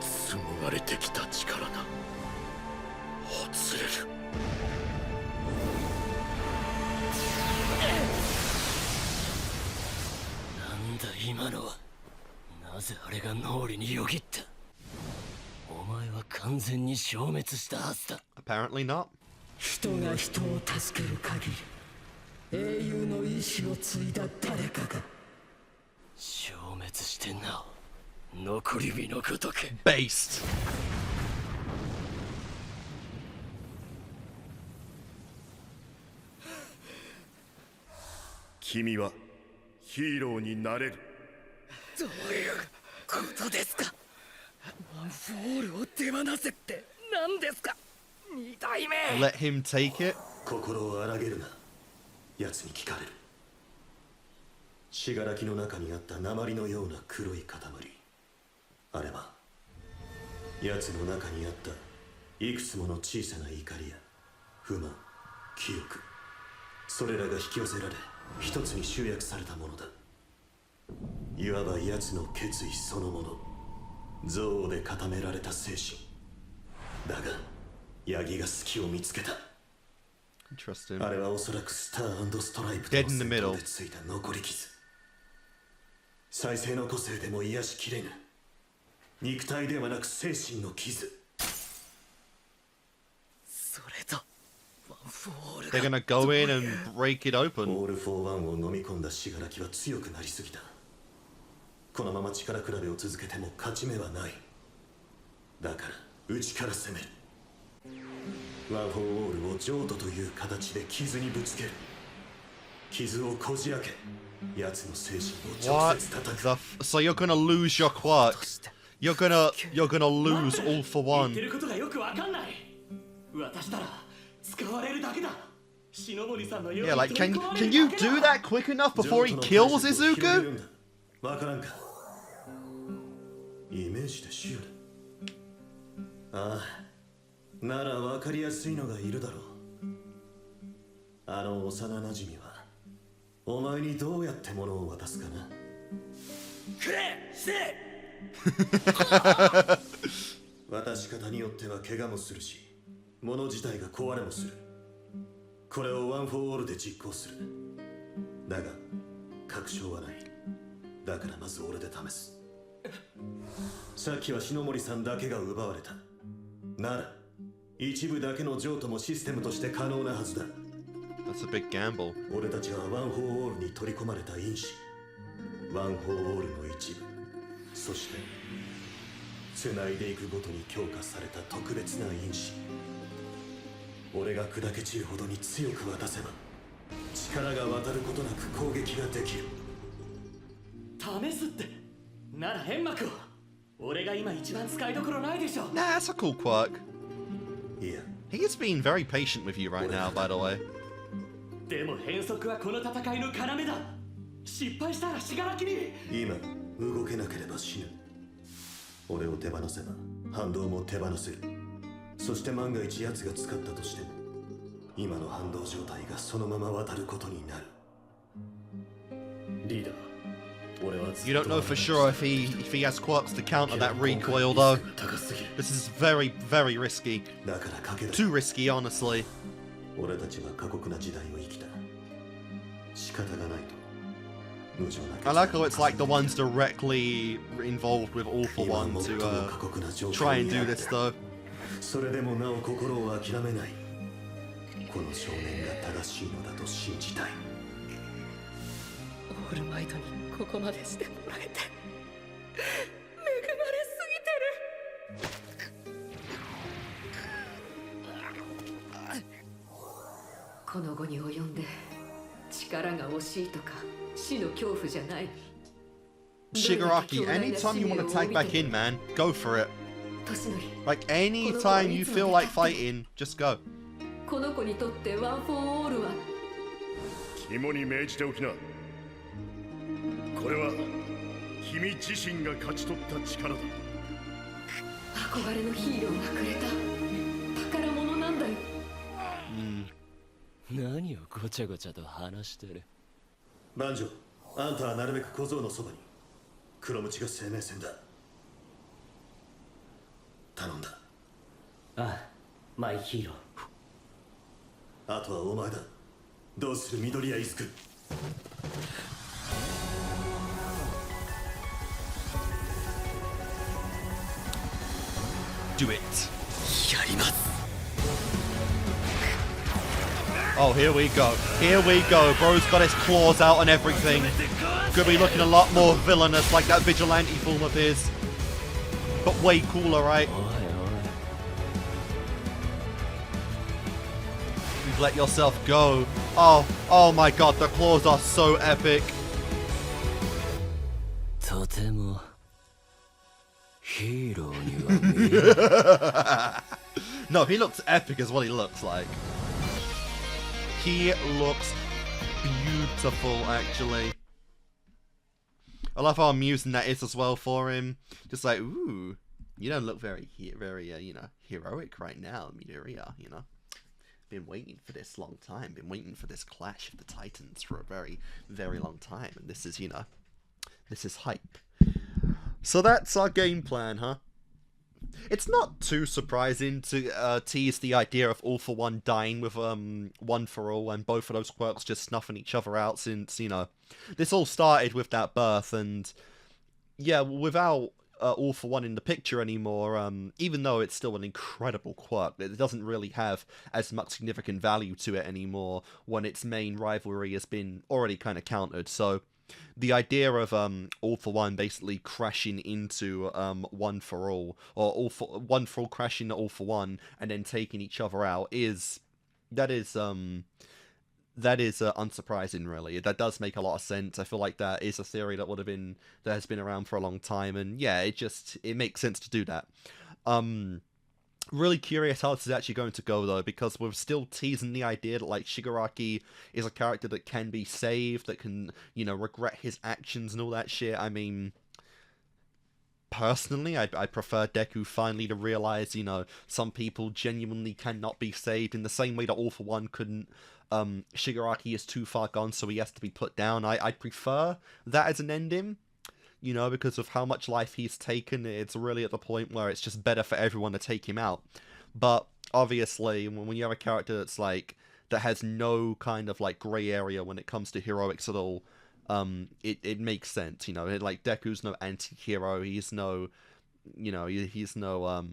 紡がれてきた力がほつれる。なんだ今のは。なぜあれが脳裏によぎった。お前は完全に消滅したはずだ。 Apparently not. 人が人を助ける限り、英雄の意志を継いだ誰かが消滅してなお残り火のごとく。 Based. 君はヒーローになれる。どういうことですか。Let him take it. 心を荒げるな。奴に聞かれる。死柄木の中にあった鉛のような黒い塊。あれは奴の中にあったいくつもの小さな怒りや不満、記憶、それらが引き寄せられ一つに集約されたものだ。いわば奴の決意そのもの、憎悪で固められた精神。だがヤギが隙を見つけた。Interesting. あれはおそらくスター&ストライプと Dead in the 戦 middle. 闘でついた残り傷。再生の個性でも癒しきれぬ肉体ではなく精神の傷。 They're gonna go in and break it オ open. ール・フォー・ワンを飲み込んだ死柄木は強くなりすぎた。このまま力比べを続けても勝ち目はない。だから内から攻める。ワン・フォー・オールを譲渡という形で傷にぶつける。傷をこじ開け、奴の精神を直 What 接叩く。 the so you're gonna lose your quirk. You're gonna lose all for one. 言ってることがよくわかんない。渡したら使われるだけだ。篠森さんのように Yeah, like 取り込まれ can る you だけだ。 do that quick enough before he 譲渡 kills の解釈を広げ Izuku? るんだ。わからんか。イメージでシュール。ああ、ならわかりやすいのがいるだろう。あの幼馴染はお前にどうやって物を渡すかな。くれ、せ渡し方によっては怪我もするし、物自体が壊れもする。これをワン・フォー・オールで実行する。だが確証はない。だからまず俺で試す。さっきは篠森さんだけが奪われた。なら一部だけの譲渡もシステムとして可能なはずだ。 That's a big gamble. 俺たちはワン・フォー・オールに取り込まれた因子、ワン・フォー・オールの一部、そして繋いでいくごとに強化された特別な因子。俺が砕け散るほどに強く渡せば力が渡ることなく攻撃ができる。試すって。なら変膜を。俺が今一番使いどころないでしょ。 Nah, that's a cool quirk. いや、 He is being very patient with you right now, by the way. でも変則はこの戦いの要だ。失敗したら死柄木に。今動けなければ死ぬ。俺を手放せば反動も手放せる。そして万が一奴が使ったとしても今の反動状態がそのまま渡ることになる。リーダー、俺は You don't know for sure if he has quirks to counter that recoil though. 高すぎる。 This is very, very risky. だから賭けだ。 Too risky, honestly. 俺たちは過酷な時代を生きた。仕方がないと。無情な I like how it's like the ones directly involved with All for One to try and do this though. それでもなお心を諦めない。この少年が正しいのだと信じたい。オールマイトにここまでしてもらえて恵まれすぎてる。この後に及んで力が惜しいとか死の恐怖じゃない。 Shigaraki, anytime you want to tag back in, man, go for it. Like, anytime you feel like fighting, just go. この子にとってワン・フォー・オールは肝に銘じておきな。これは君自身が勝ち取った力だ。憧れのヒーローがくれた宝物なんだよ。何をごちゃごちゃと話してる。万丈、あんたはなるべく小僧のそばに。黒鞭が生命線だ。頼んだ。ああ、マイヒーロー。あとはお前だ。どうする緑谷イズク。Do it. やります。 Oh, here we go. Here we go. Bro's got his claws out and everything. Gonna be looking a lot more villainous like that vigilante form of his. But way cooler, right? You've let yourself go. Oh my god, the claws are so epic. とても No, he looks epic is what he looks like. He looks beautiful, actually. I love how amusing that is as well for him. Just like, ooh, you don't look very, you know, heroic right now, Midoriya, you know. Been waiting for this long time. Been waiting for this clash of the Titans for a very, very long time. And this is, you know, this is hype. So that's our game plan, huh? It's not too surprising to tease the idea of All For One dying with One For All and both of those quirks just snuffing each other out since, you know, this all started with that birth and, yeah, without All For One in the picture anymore, even though it's still an incredible quirk, it doesn't really have as much significant value to it anymore when its main rivalry has been already kind of countered, so the idea of All For One basically crashing into One For All, or One For All crashing to All For One and then taking each other out is unsurprising, really. That does make a lot of sense. I feel like that is a theory that has been around for a long time, and yeah, it makes sense to do that. Really curious how this is actually going to go, though, because we're still teasing the idea that, like, Shigaraki is a character that can be saved, that can, you know, regret his actions and all that shit. I mean, personally, I prefer Deku finally to realize, you know, some people genuinely cannot be saved in the same way that All For One couldn't. Shigaraki is too far gone, so he has to be put down. I prefer that as an ending. You know, because of how much life he's taken, it's really at the point where it's just better for everyone to take him out. But obviously, when you have a character that's like, that has no kind of like grey area when it comes to heroics at all, it makes sense, you know. Like, Deku's no anti-hero, he's no, you know, he's no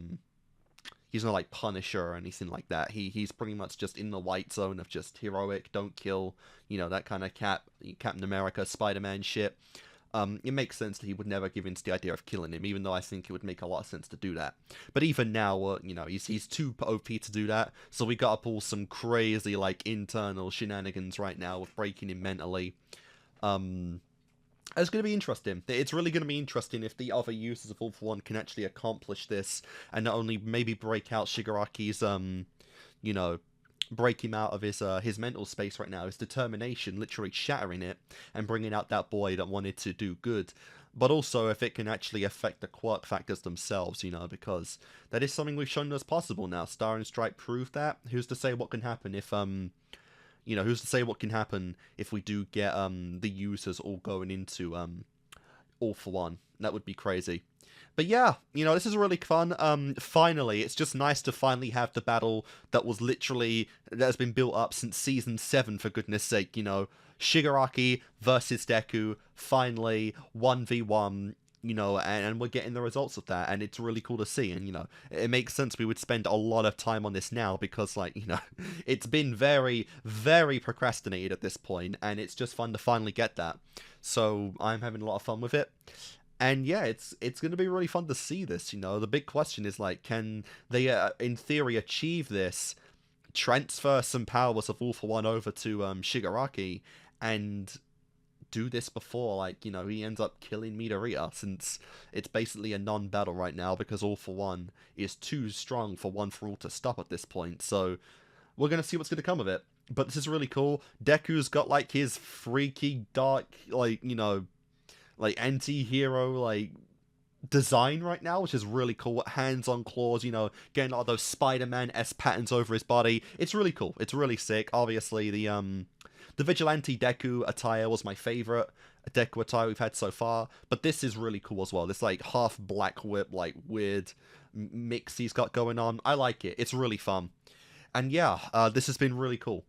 like Punisher or anything like that. He's pretty much just in the white zone of just heroic, don't kill, you know, that kind of Captain America, Spider-Man shit. It makes sense that he would never give in to the idea of killing him, even though I think it would make a lot of sense to do that. But even now, you know, he's too OP to do that, so we gotta pull some crazy, like, internal shenanigans right now with breaking him mentally. It's gonna be interesting. It's really gonna be interesting if the other users of All For One can actually accomplish this, and not only maybe break out Shigaraki's, you know, break him out of his mental space right now, his determination, literally shattering it, and bringing out that boy that wanted to do good. But also if it can actually affect the quirk factors themselves, you know, because that is something we've shown as possible now. Star and Stripe proved that. Who's to say what can happen if, you know, who's to say what can happen if we do get, the users all going into, All For One. That would be crazy. But yeah, you know, this is really fun. Finally, it's just nice to finally have the battle that has been built up since Season 7, for goodness sake, you know. Shigaraki versus Deku, finally, 1v1, you know, and we're getting the results of that, and it's really cool to see, and, you know, it makes sense we would spend a lot of time on this now, because, like, you know, it's been very, very procrastinated at this point, and it's just fun to finally get that. So, I'm having a lot of fun with it. And yeah, it's going to be really fun to see this, you know. The big question is, like, can they, in theory, achieve this, transfer some powers of All For One over to Shigaraki, and do this before, like, you know, he ends up killing Midoriya, since it's basically a non-battle right now, because All For One is too strong for One For All to stop at this point, so we're going to see what's going to come of it. But this is really cool. Deku's got, like, his freaky, dark, like, you know, like, anti-hero, like, design right now, which is really cool. Hands on claws, you know, getting all those Spider-Man-esque patterns over his body. It's really cool. It's really sick. Obviously, the Vigilante Deku attire was my favorite Deku attire we've had so far, but this is really cool as well. This, like, half Black Whip, like, weird mix he's got going on. I like it. It's really fun. And yeah, this has been really cool.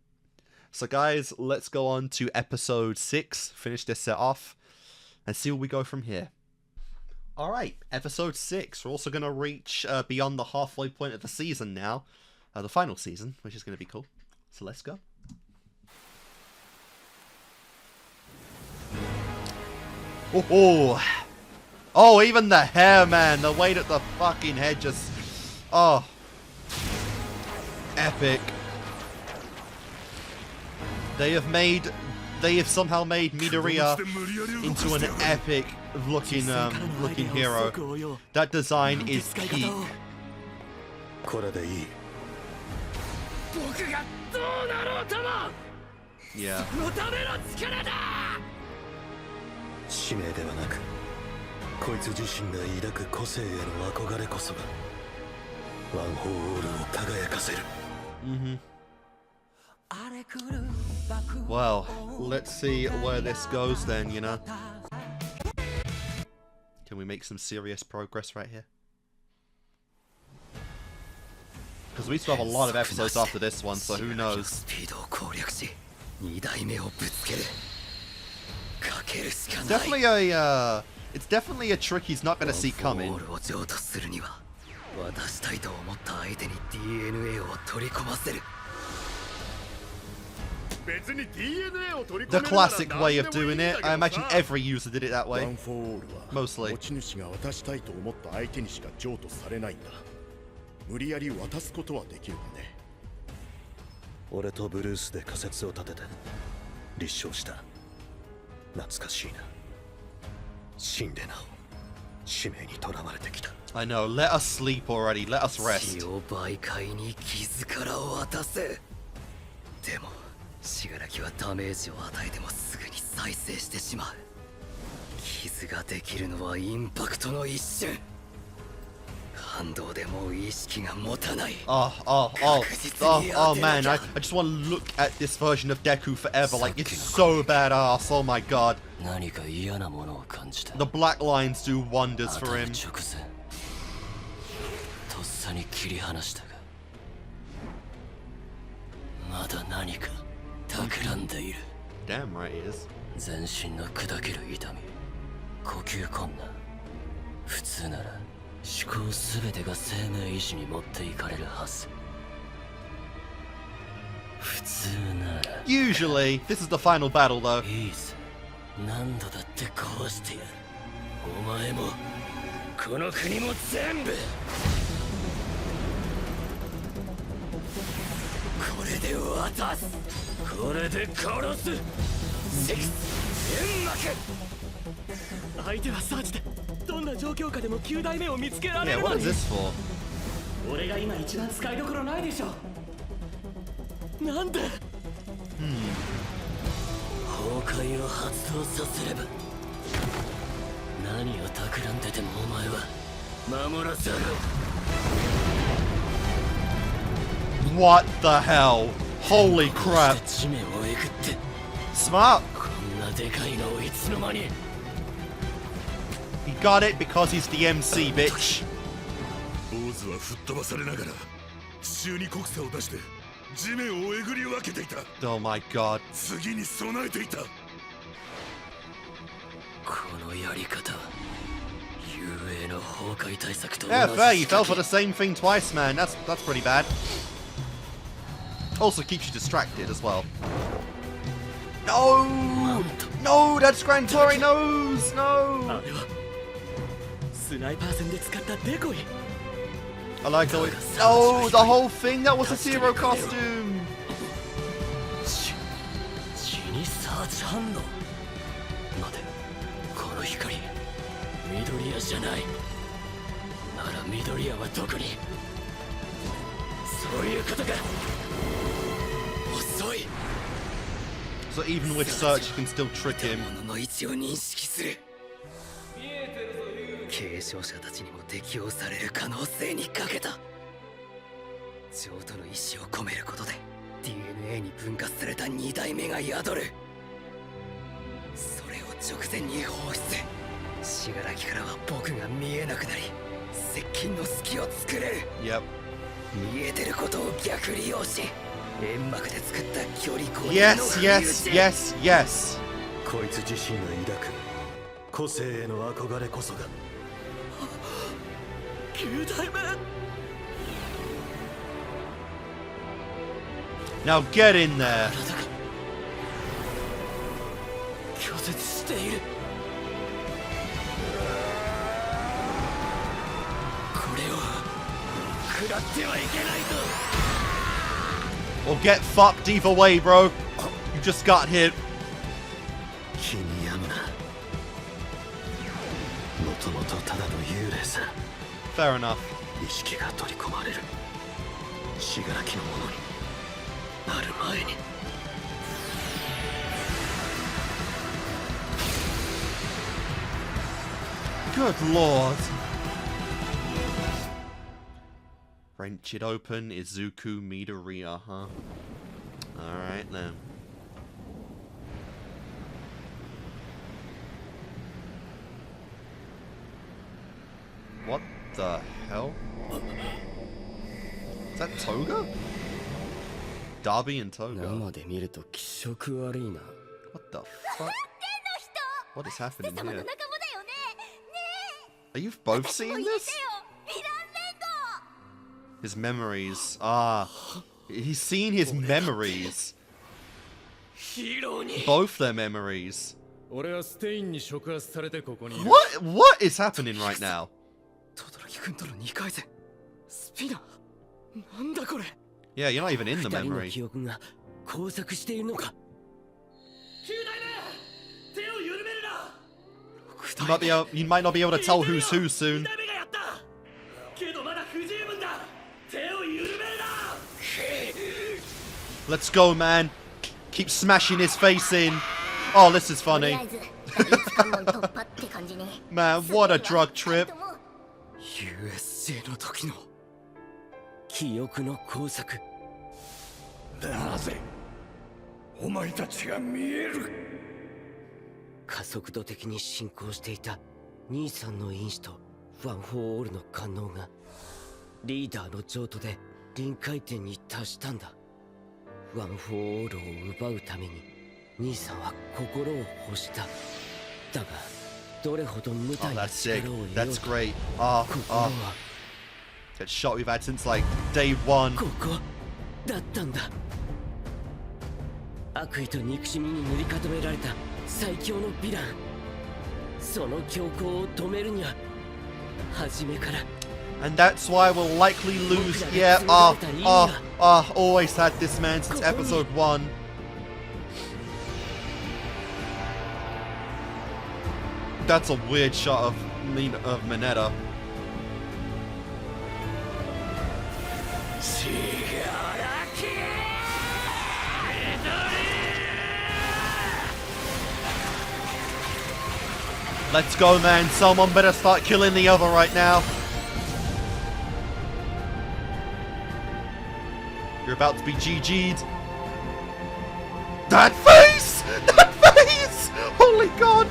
So guys, let's go on to episode 6, finish this set off, and see where we go from here. Alright, episode 6. We're also going to reach beyond the halfway point of the season now. The final season, which is going to be cool. So let's go. Oh, even the hair, man. The way that the fucking head just... Oh. Epic. They have made they have somehow made Midoriya into an epic looking hero. That design is peak. Yeah. 使命ではなく、こいつ自身が抱く個性への憧れこそがワン・フォー・オールを輝かせる。Well, let's see where this goes then, you know. Can we make some serious progress right here? Because we still have a lot of episodes after this one, so who knows? It's definitely a trick he's not going to see coming. The classic way of doing it. I imagine every user did it that way. Mostly. 無理やり渡すことはできるがね。俺とブルースで仮説を立てて立証した。懐かしいな。死んでなお使命にとらわれてきた。I know. Let us sleep already. Let us rest. 死を媒介に傷から渡せ。でも死柄木はダメージを与えてもすぐに再生してしまう。傷ができるのはインパクトの一瞬。Oh man, I just want to look at this version of Deku forever. Like, it's so badass. Oh my god. The black lines do wonders for him. Damn right he is. 思考すべてが生命維持に持っていかれるはず。普通なら Usually, this is the final battle though. いいぜ。何度だって壊してやる。お前もこの国も全部。これで渡す。これで殺す。セクス煙幕。相手はサーチで。どんな状況下でも9代目を見つけられるのに。俺が今一番使いどころないでしょ。なんで？崩壊を発動させれば何を企んでてもお前は守らざる。What the hell? Holy crap! 地面をえぐって。Smart. こんなでかいのをいつの間に。He got it because he's the MC, bitch. 坊主は吹っ飛ばされながら地中に国差を出して地面をえぐり分けていた。Oh my god. 次に備えていた。このやり方、雄英の崩壊対策と同じ。 Yeah, fair. You fell for the same thing twice, man. That's pretty bad. Also keeps you distracted as well. No! No, that's Grand Tori knows! No! I like how it... Oh, the whole thing? That was a zero costume! 死にサーチ反応。待て、この光、緑谷じゃない。なら緑谷はどこに？そういうことか。遅い。So even with search, you can still trick him. の位置を認識する。継承者たちにも適用される可能性にかけた。譲渡の意志を込めることで DNA に分割された2代目が宿る。それを直前に放出。死柄木からは僕が見えなくなり、接近の隙を作れる。Yep. 見えてることを逆利用し、煙幕で作った距離攻撃の Yes, yes, yes, yes. こいつ自身が抱く個性への憧れこそが9代目。Now get in there. 拒絶している。これを食らってはいけないと。Or get fucked either way, bro. You just got hit. 気に病むな。もともとただの幽霊さ。 Fair enough. 意識が取り込まれる死柄木のものになる前に。Good lord. Wrench it open, Izuku Midoriya, huh? Alright then. What the hell? Is that Toga? Darby and Toga? 生で見ると気色悪いな。 What the fuck? What is happening here? Are you both seeing this? His memories. Ah. He's seen his memories. Both their memories. What is happening right now? 轟君との2回戦スピナなんだこれ。 Yeah, you're not even in the 二人の memory. 記憶が交錯しているのか。 You might not be able to tell who's who soon. Let's go, man. Keep smashing his face in. Oh, this is funny. Man, what a drug trip. USJ の時の記憶の交錯。なぜお前たちが見える。加速度的に進行していた兄さんの因子とワン・フォー・オールの官能がリーダーの譲渡で臨界点に達したんだ。ワン・フォー・オールを奪うために兄さんは心を欲した。だがどれほど無 Oh, 体な that's sick. 力を得よう That's と great. 心は That shot we've had since like day one. ここだったんだ。悪意と憎しみに塗り固められた最強のヴィラン。その強行を止めるには初めから。 And that's why we'll likely lose. Yeah, always had this man since episode 1. That's a weird shot of Mineta. Let's go, man. Someone better start killing the other right now. You're about to be GG'd. That face! That face! Holy God!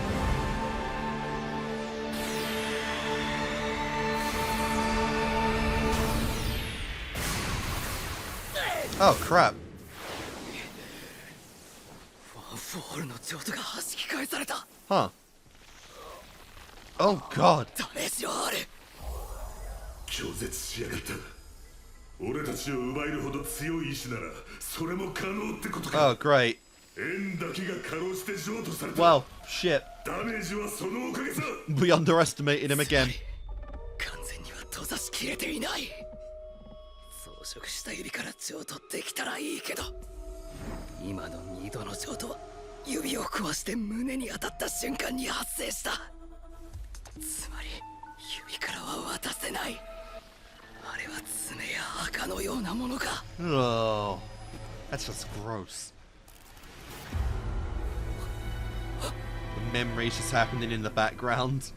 Oh, crap. フォールの譲渡が弾き返された。 Huh. Oh, God. ダメージはある。拒絶しやがった。俺たちを奪えるほど強い意志ならそれも可能ってことか。 Oh, great. 縁だけが過労して譲渡された。 Well, shit. ダメージはそのおかげさ。 We underestimated him again. 完全には閉ざしきれていない。装飾した指から譲渡できたらいいけど、今の2度の譲渡は指を壊して胸に当たった瞬間に発生した。つまり指からは渡せない。あれは爪や赤のようなものか。 Oh, that's just gross. The memories just happening in the background.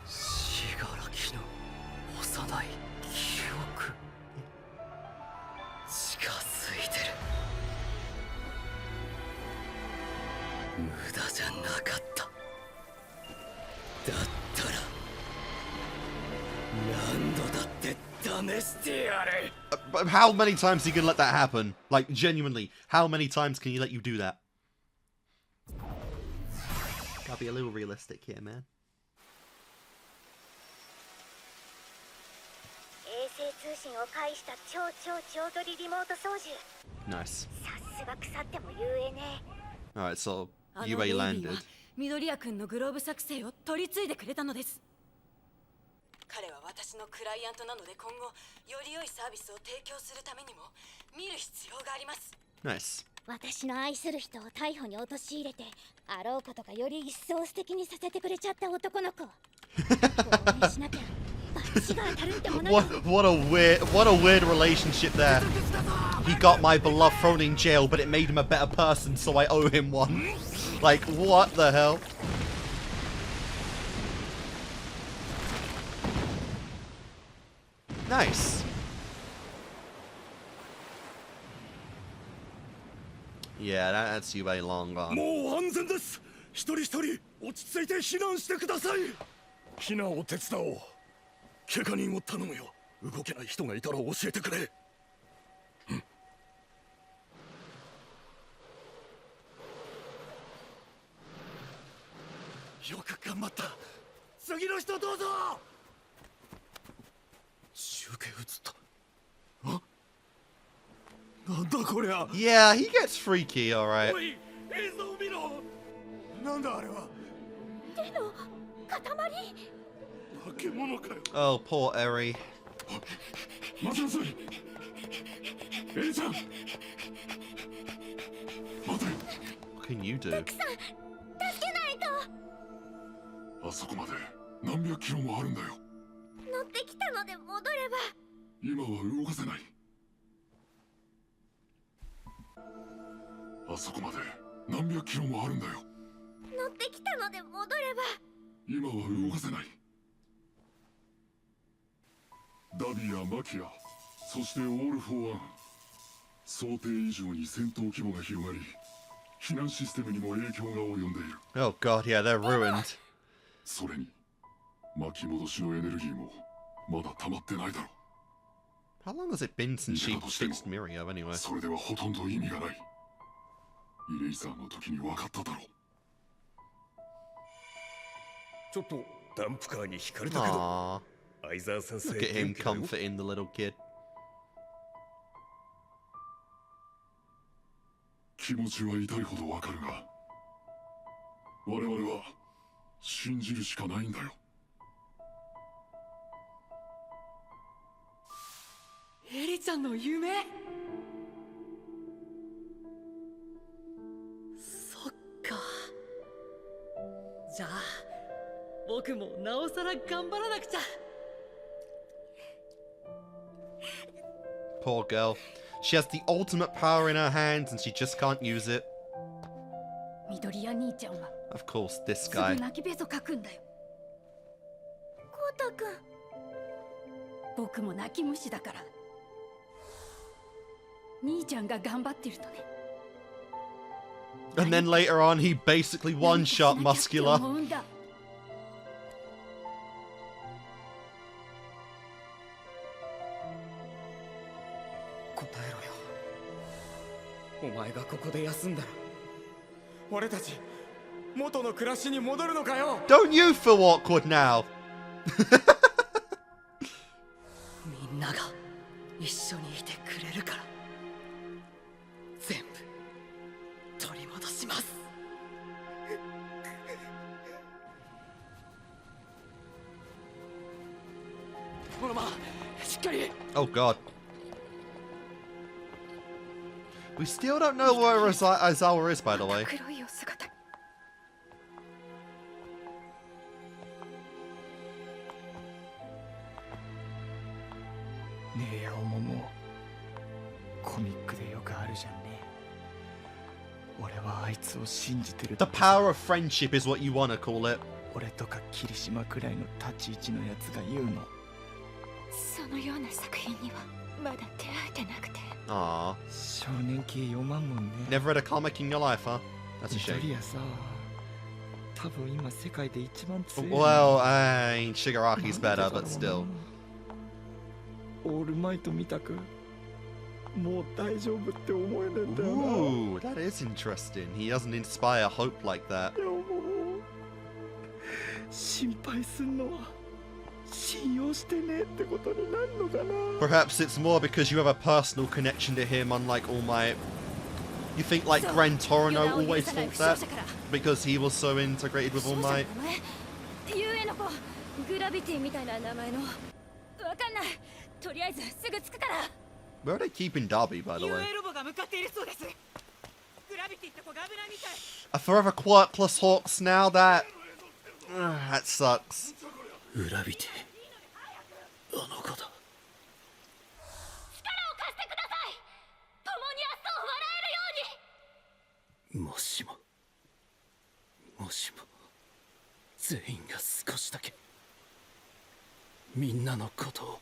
死柄木の幼い記憶近づいてる。無駄じゃなかった。だったら何度だって試してやる。 But how many times are you gonna let that happen? Like, genuinely, how many times can you let you do that? Gotta be a little realistic here, man. 衛星通信を介した超取りリモート操縦。 Nice. さすが腐っても雄英ね。 Alright, so あの UA ベイビー landed. は緑谷君のグローブ作成を取り継いでくれたのです。彼は私のクライアントなので、今後より良いサービスを提供するためにも見る必要があります。 Nice. 私の愛する人を逮捕に陥れて、あろうことかより一層素敵にさせてくれちゃった男の子。応援しなきゃ罰が当たるってものよ。What a weird relationship there. He got my beloved thrown in jail, but it made him a better person, so I owe him one. Like, what the hell? Nice. Yeah, that's you a long gone. もう安全です。一人一人落ち着いて避難してください。避難を手伝おう。怪我人を頼むよ。動けない人がいたら教えてくれ。よく頑張った。次の人どうぞ。集計映った。あ、なんだこりゃ。Yeah, he gets freaky, alright. おい、映像を見ろ。なんだあれは。手の塊。化け物かよ。Oh, poor Eri. 待ちなさい。エリちゃん。待て。What can you do? たくさん助けないと。あそこまで何百キロもあるんだよ。乗ってきたので戻れば。今は動かせない。あそこまで何百キロもあるんだよ。乗ってきたので戻れば。今は動かせない。ダビやマキア、そしてオール・フォー・ワン。想定以上に戦闘規模が広がり、避難システムにも影響が及んでいる。Oh god, yeah, they're ruined. それに巻き戻しのエネルギーもまだ溜まってないだろう。 How long has it been since she fixed Midoriya anyway? それではほとんど意味がない。イレイザーの時に分かっただろう。ちょっとダンプカーに引かれたけど。 Aww. 相沢先生 Look at him comforting the little kid. 気持ちは痛いほどわかるが、我々は信じるしかないんだよ。エリちゃんの夢。そっか。じゃあ僕もなおさら頑張らなくちゃ。Poor girl. She has the ultimate power in her hands and she just can't use it. 緑谷兄ちゃんは Of course, this すぐ guy. 泣きべそ書くんだよ。コウタくん。僕も泣き虫だから。兄ちゃんが頑張ってるとね。 And then later on, he basically one-shot Muscular. 思うんだ。答えろよ。お前がここで休んだら俺たち元の暮らしに戻るのかよ。 Don't you feel awkward now? みんなが一緒にいてくれるから全部取り戻します。モノマしっかり。 Oh god. We still don't know where Aizawa is, by the way. 黒いお姿。ねえ青桃、コミックでよくあるじゃんね。俺はあいつを信じてる。 The power of friendship is what you want to call it. 俺とか霧島くらいの立ち位置のやつが言うの。そのような作品にはまだ出会えてなくて。 Aww. 少年系読まんもんね。 Never read a comic in your life, huh? That's a ミ shame. ドリアさ、多分今世界で一番強い。 Well, Shigaraki's better, but still. オールマイト見たくもう大丈夫って思えねえんだよな。 Ooh, that is interesting. He doesn't inspire hope like that. いやもう心配すんのは信用してねえってことになるのかな。 Perhaps it's more because you have a personal connection to him, unlike All Might. You think like Gran Torino always thought that because he was so integrated with All Might. ゆえの子、グラビティみたいな名前の。わかんない。とりあえずすぐ着くから。 Where are they keeping Darby, by the way? ロボが向かっているそうです。A forever quirkless Hawks now. That sucks. 裏切ってあの子だ。もしも全員が少しだけみんなのこと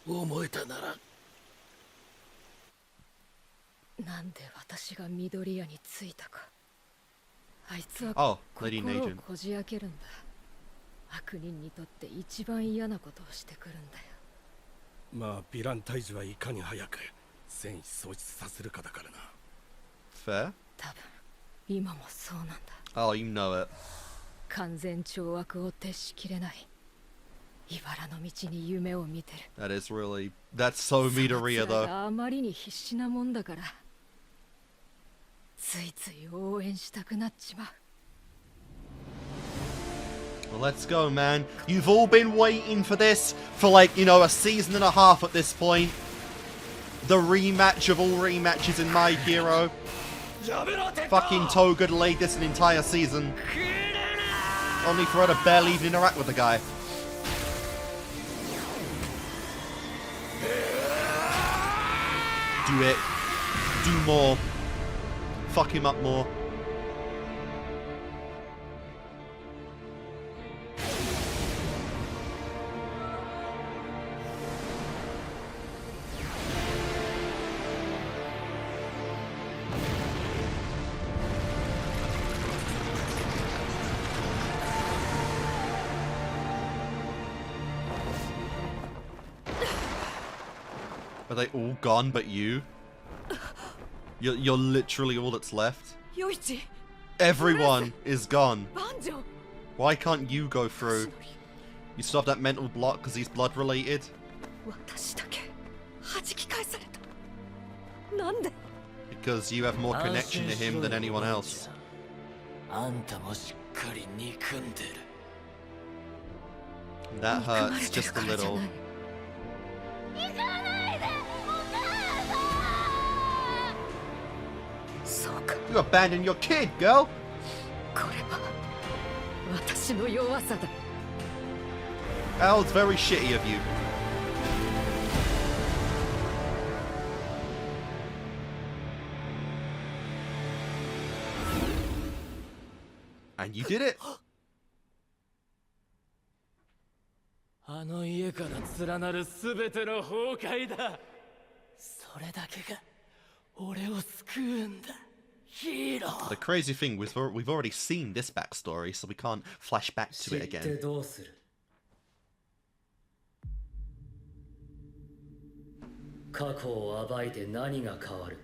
を思えたなら。なんで私が緑谷に着いたか。あいつは Oh, 心 Lady を Nagin. こじ開けるんだ。悪人にとって一番嫌なことをしてくるんだよ。まあヴィラン退治はいかに早く戦意喪失させるかだからな。 Fair. 多分今もそうなんだ。 Oh, you know it. 完全懲悪を徹しきれない。茨の道に夢を見てる。 That is really. That's so Midoriya その面 though. があまりに必死なもんだから、ついつい応援したくなっちまう。 Well, let's go, man. You've all been waiting for this for like, you know, a season and a half at this point. The rematch of all rematches in My Hero. Fucking Toga delayed this an entire season. Only for her to barely even interact with the guy. Do it. Do more. Fuck him up more. Are they all gone but you? You're literally all that's left. Everyone is gone. Why can't you go through? You still have that mental block because he's blood related? Because you have more connection to him than anyone else. That hurts just a little. You abandoned your kid, girl! Al's very shitty of you. And you did it! あの家から連なるすべての崩壊だ。それだけが俺を救うんだ。 The crazy thing was we've already seen this backstory, so we can't flash back to it again. 過去を暴いて何が変わる。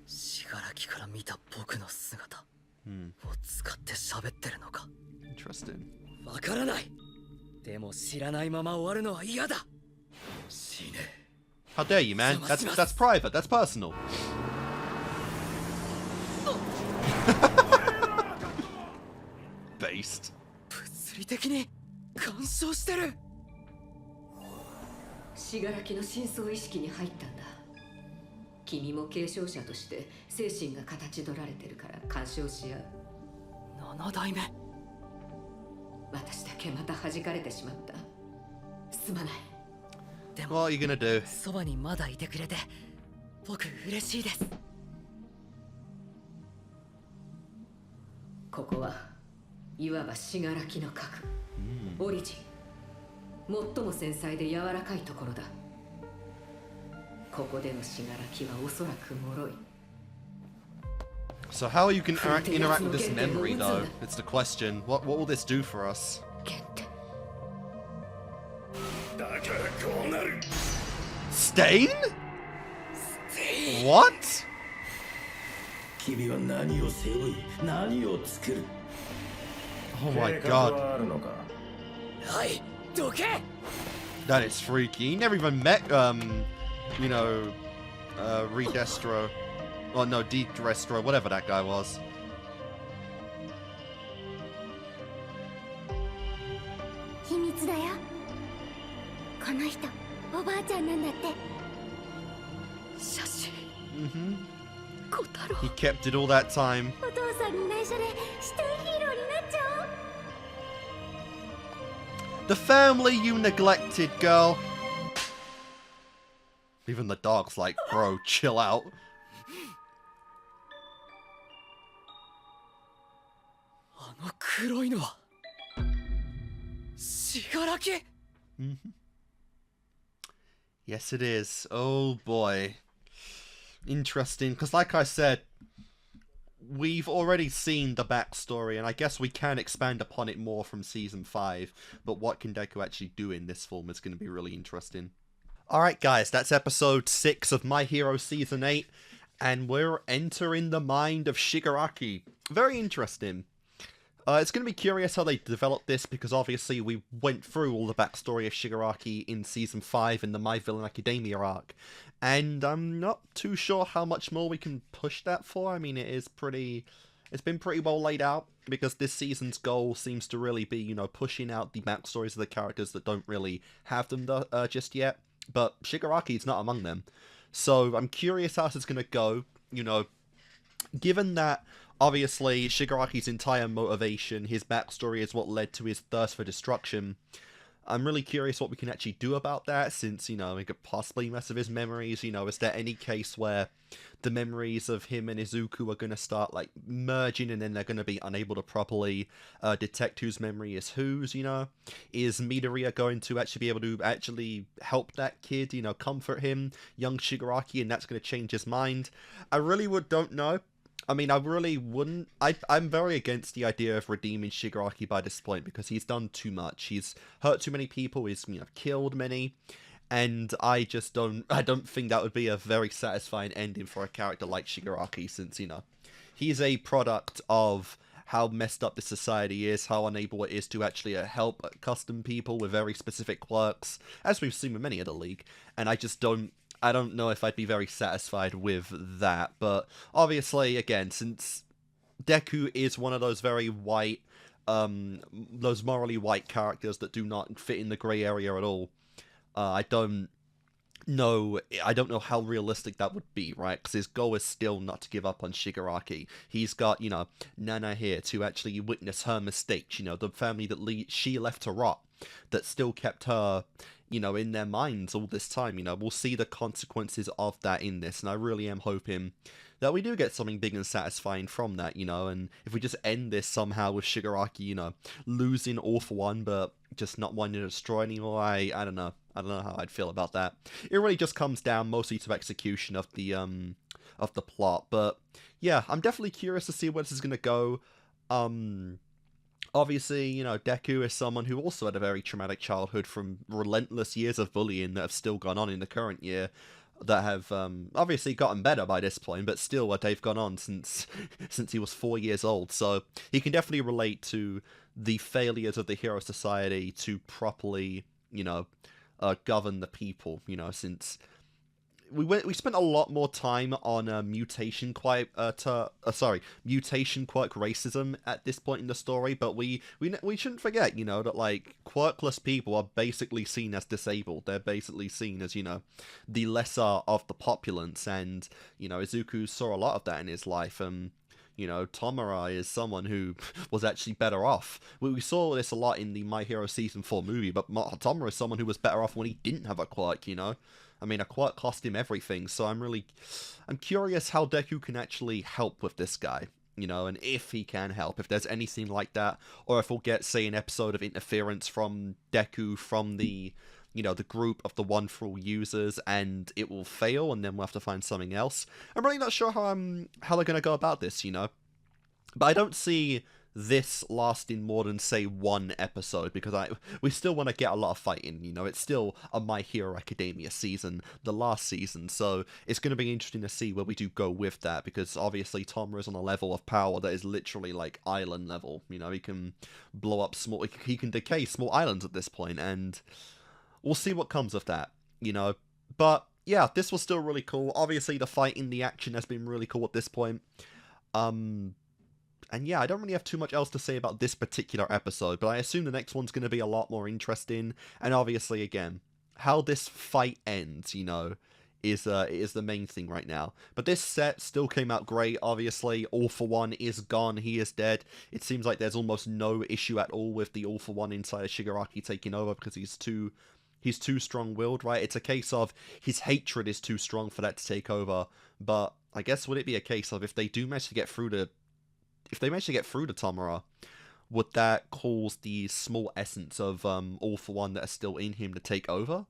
死柄木から見た僕の姿を使って喋ってるのか。Interesting. わからない。でも知らないまま終わるのは嫌だ。死ね。 How dare you, man? That's private. That's personal. Based. 物理的に干渉してる。死柄木の深層意識に入ったんだ。君も継承者として精神が形取られてるから干渉し合う。7代目。私だけまた弾かれてしまった。すまない。でも What are you gonna do? そばにまだいてくれて僕嬉しいです。ここはいわば死柄木の核、オリジン、最も繊細で柔らかいところだ。ここでの死柄木はおそらく脆い。 So how are you can interact with this memory though? It's the question. What will this do for us? Stain? What? Oh my god. That is freaky. You never even met, you know, Redestro. Oh no, Destro, whatever that guy was. 秘密だよ。この人、おばあちゃんなんだって。写真。He kept it all that time. お父さんに内緒でシティヒーローになっちゃおう。 The family you neglected, girl. Even the dog's like, bro, chill out. あの黒いのは死柄木。 Yes, it is. Oh boy. Interesting, because like I said, we've already seen the backstory, and I guess we can expand upon it more from Season 5, but what can Deku actually do in this form is going to be really interesting. Alright guys, that's episode 6 of My Hero Season 8, and we're entering the mind of Shigaraki. Very interesting. It's going to be curious how they develop this, because obviously we went through all the backstory of Shigaraki in Season 5 in the My Villain Academia arc, and I'm not too sure how much more we can push that for. I mean, it's been pretty well laid out, because this season's goal seems to really be, you know, pushing out the backstories of the characters that don't really have them just yet, but Shigaraki's not among them. So I'm curious how this is going to go, you know, given that obviously Shigaraki's entire motivation, his backstory is what led to his thirst for destruction. I'm really curious what we can actually do about that, since, you know, we could possibly mess with his memories. You know, is there any case where the memories of him and Izuku are going to start, like, merging, and then they're going to be unable to properly detect whose memory is whose, you know? Is Midoriya going to actually be able to actually help that kid, you know, comfort him, young Shigaraki, and that's going to change his mind? I really don't know. I mean, I really wouldn't. I'm very against the idea of redeeming Shigaraki by this point, because he's done too much. He's hurt too many people. He's, you know, killed many, and I don't think that would be a very satisfying ending for a character like Shigaraki, since, you know, he's a product of how messed up this society is, how unable it is to actually help custom people with very specific quirks, as we've seen with many of the League, and I don't know if I'd be very satisfied with that, but obviously, again, since Deku is one of those very white, those morally white characters that do not fit in the grey area at all, I don't know how realistic that would be, right? Because his goal is still not to give up on Shigaraki. He's got, you know, Nana here to actually witness her mistakes, you know, the family that she left to rot, that still kept her, you know, in their minds all this time. You know, we'll see the consequences of that in this, and I really am hoping that we do get something big and satisfying from that, you know, and if we just end this somehow with Shigaraki, you know, losing all for one, but just not wanting to destroy anymore, I don't know how I'd feel about that. It really just comes down mostly to execution of the plot, but yeah, I'm definitely curious to see where this is going to go. Obviously, you know, Deku is someone who also had a very traumatic childhood from relentless years of bullying that have still gone on in the current year, that have obviously gotten better by this point, but still they've gone on since he was 4 years old. So he can definitely relate to the failures of the Hero Society to properly, you know, govern the people, you know, since we spent a lot more time on mutation quirk racism at this point in the story, but we shouldn't forget, you know, that, like, quirkless people are basically seen as disabled. They're basically seen as, you know, the lesser of the populace, and, you know, Izuku saw a lot of that in his life, and, you know, Tomura is someone who was actually better off. We saw this a lot in the My Hero Season 4 movie, but Tomura is someone who was better off when he didn't have a quirk, you know? I mean, a quirk cost him everything, so I'm curious how Deku can actually help with this guy, you know, and if he can help, if there's anything like that, or if we'll get, say, an episode of interference from Deku from the, you know, the group of the One For All users, and it will fail, and then we'll have to find something else. I'm really not sure how they're going to go about this, you know, but I don't see this lasting more than, say, one episode, because we still want to get a lot of fighting, you know, it's still a My Hero Academia season, the last season, so it's going to be interesting to see where we do go with that, because obviously Tomura is on a level of power that is literally, like, island level, you know, he can blow up he can decay small islands at this point, and we'll see what comes of that, you know, but yeah, this was still really cool. Obviously the fighting, the action has been really cool at this point, and yeah, I don't really have too much else to say about this particular episode, but I assume the next one's going to be a lot more interesting, and obviously, again, how this fight ends, you know, is the main thing right now. But this set still came out great, obviously. All for One is gone, he is dead. It seems like there's almost no issue at all with the All for One inside of Shigaraki taking over because he's too strong-willed, right? It's a case of his hatred is too strong for that to take over. But I guess would it be a case of if they manage to get through to Tamura, would that cause the small essence of All for One that are still in him to take over?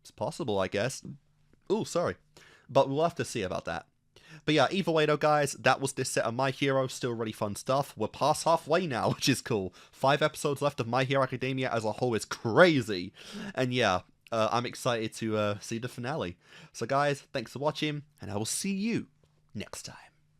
It's possible, I guess. Oh, sorry. But we'll have to see about that. But yeah, either way though, guys, that was this set of My Hero. Still really fun stuff. We're past halfway now, which is cool. 5 episodes left of My Hero Academia as a whole is crazy. And yeah, I'm excited to see the finale. So guys, thanks for watching, and I will see you next time.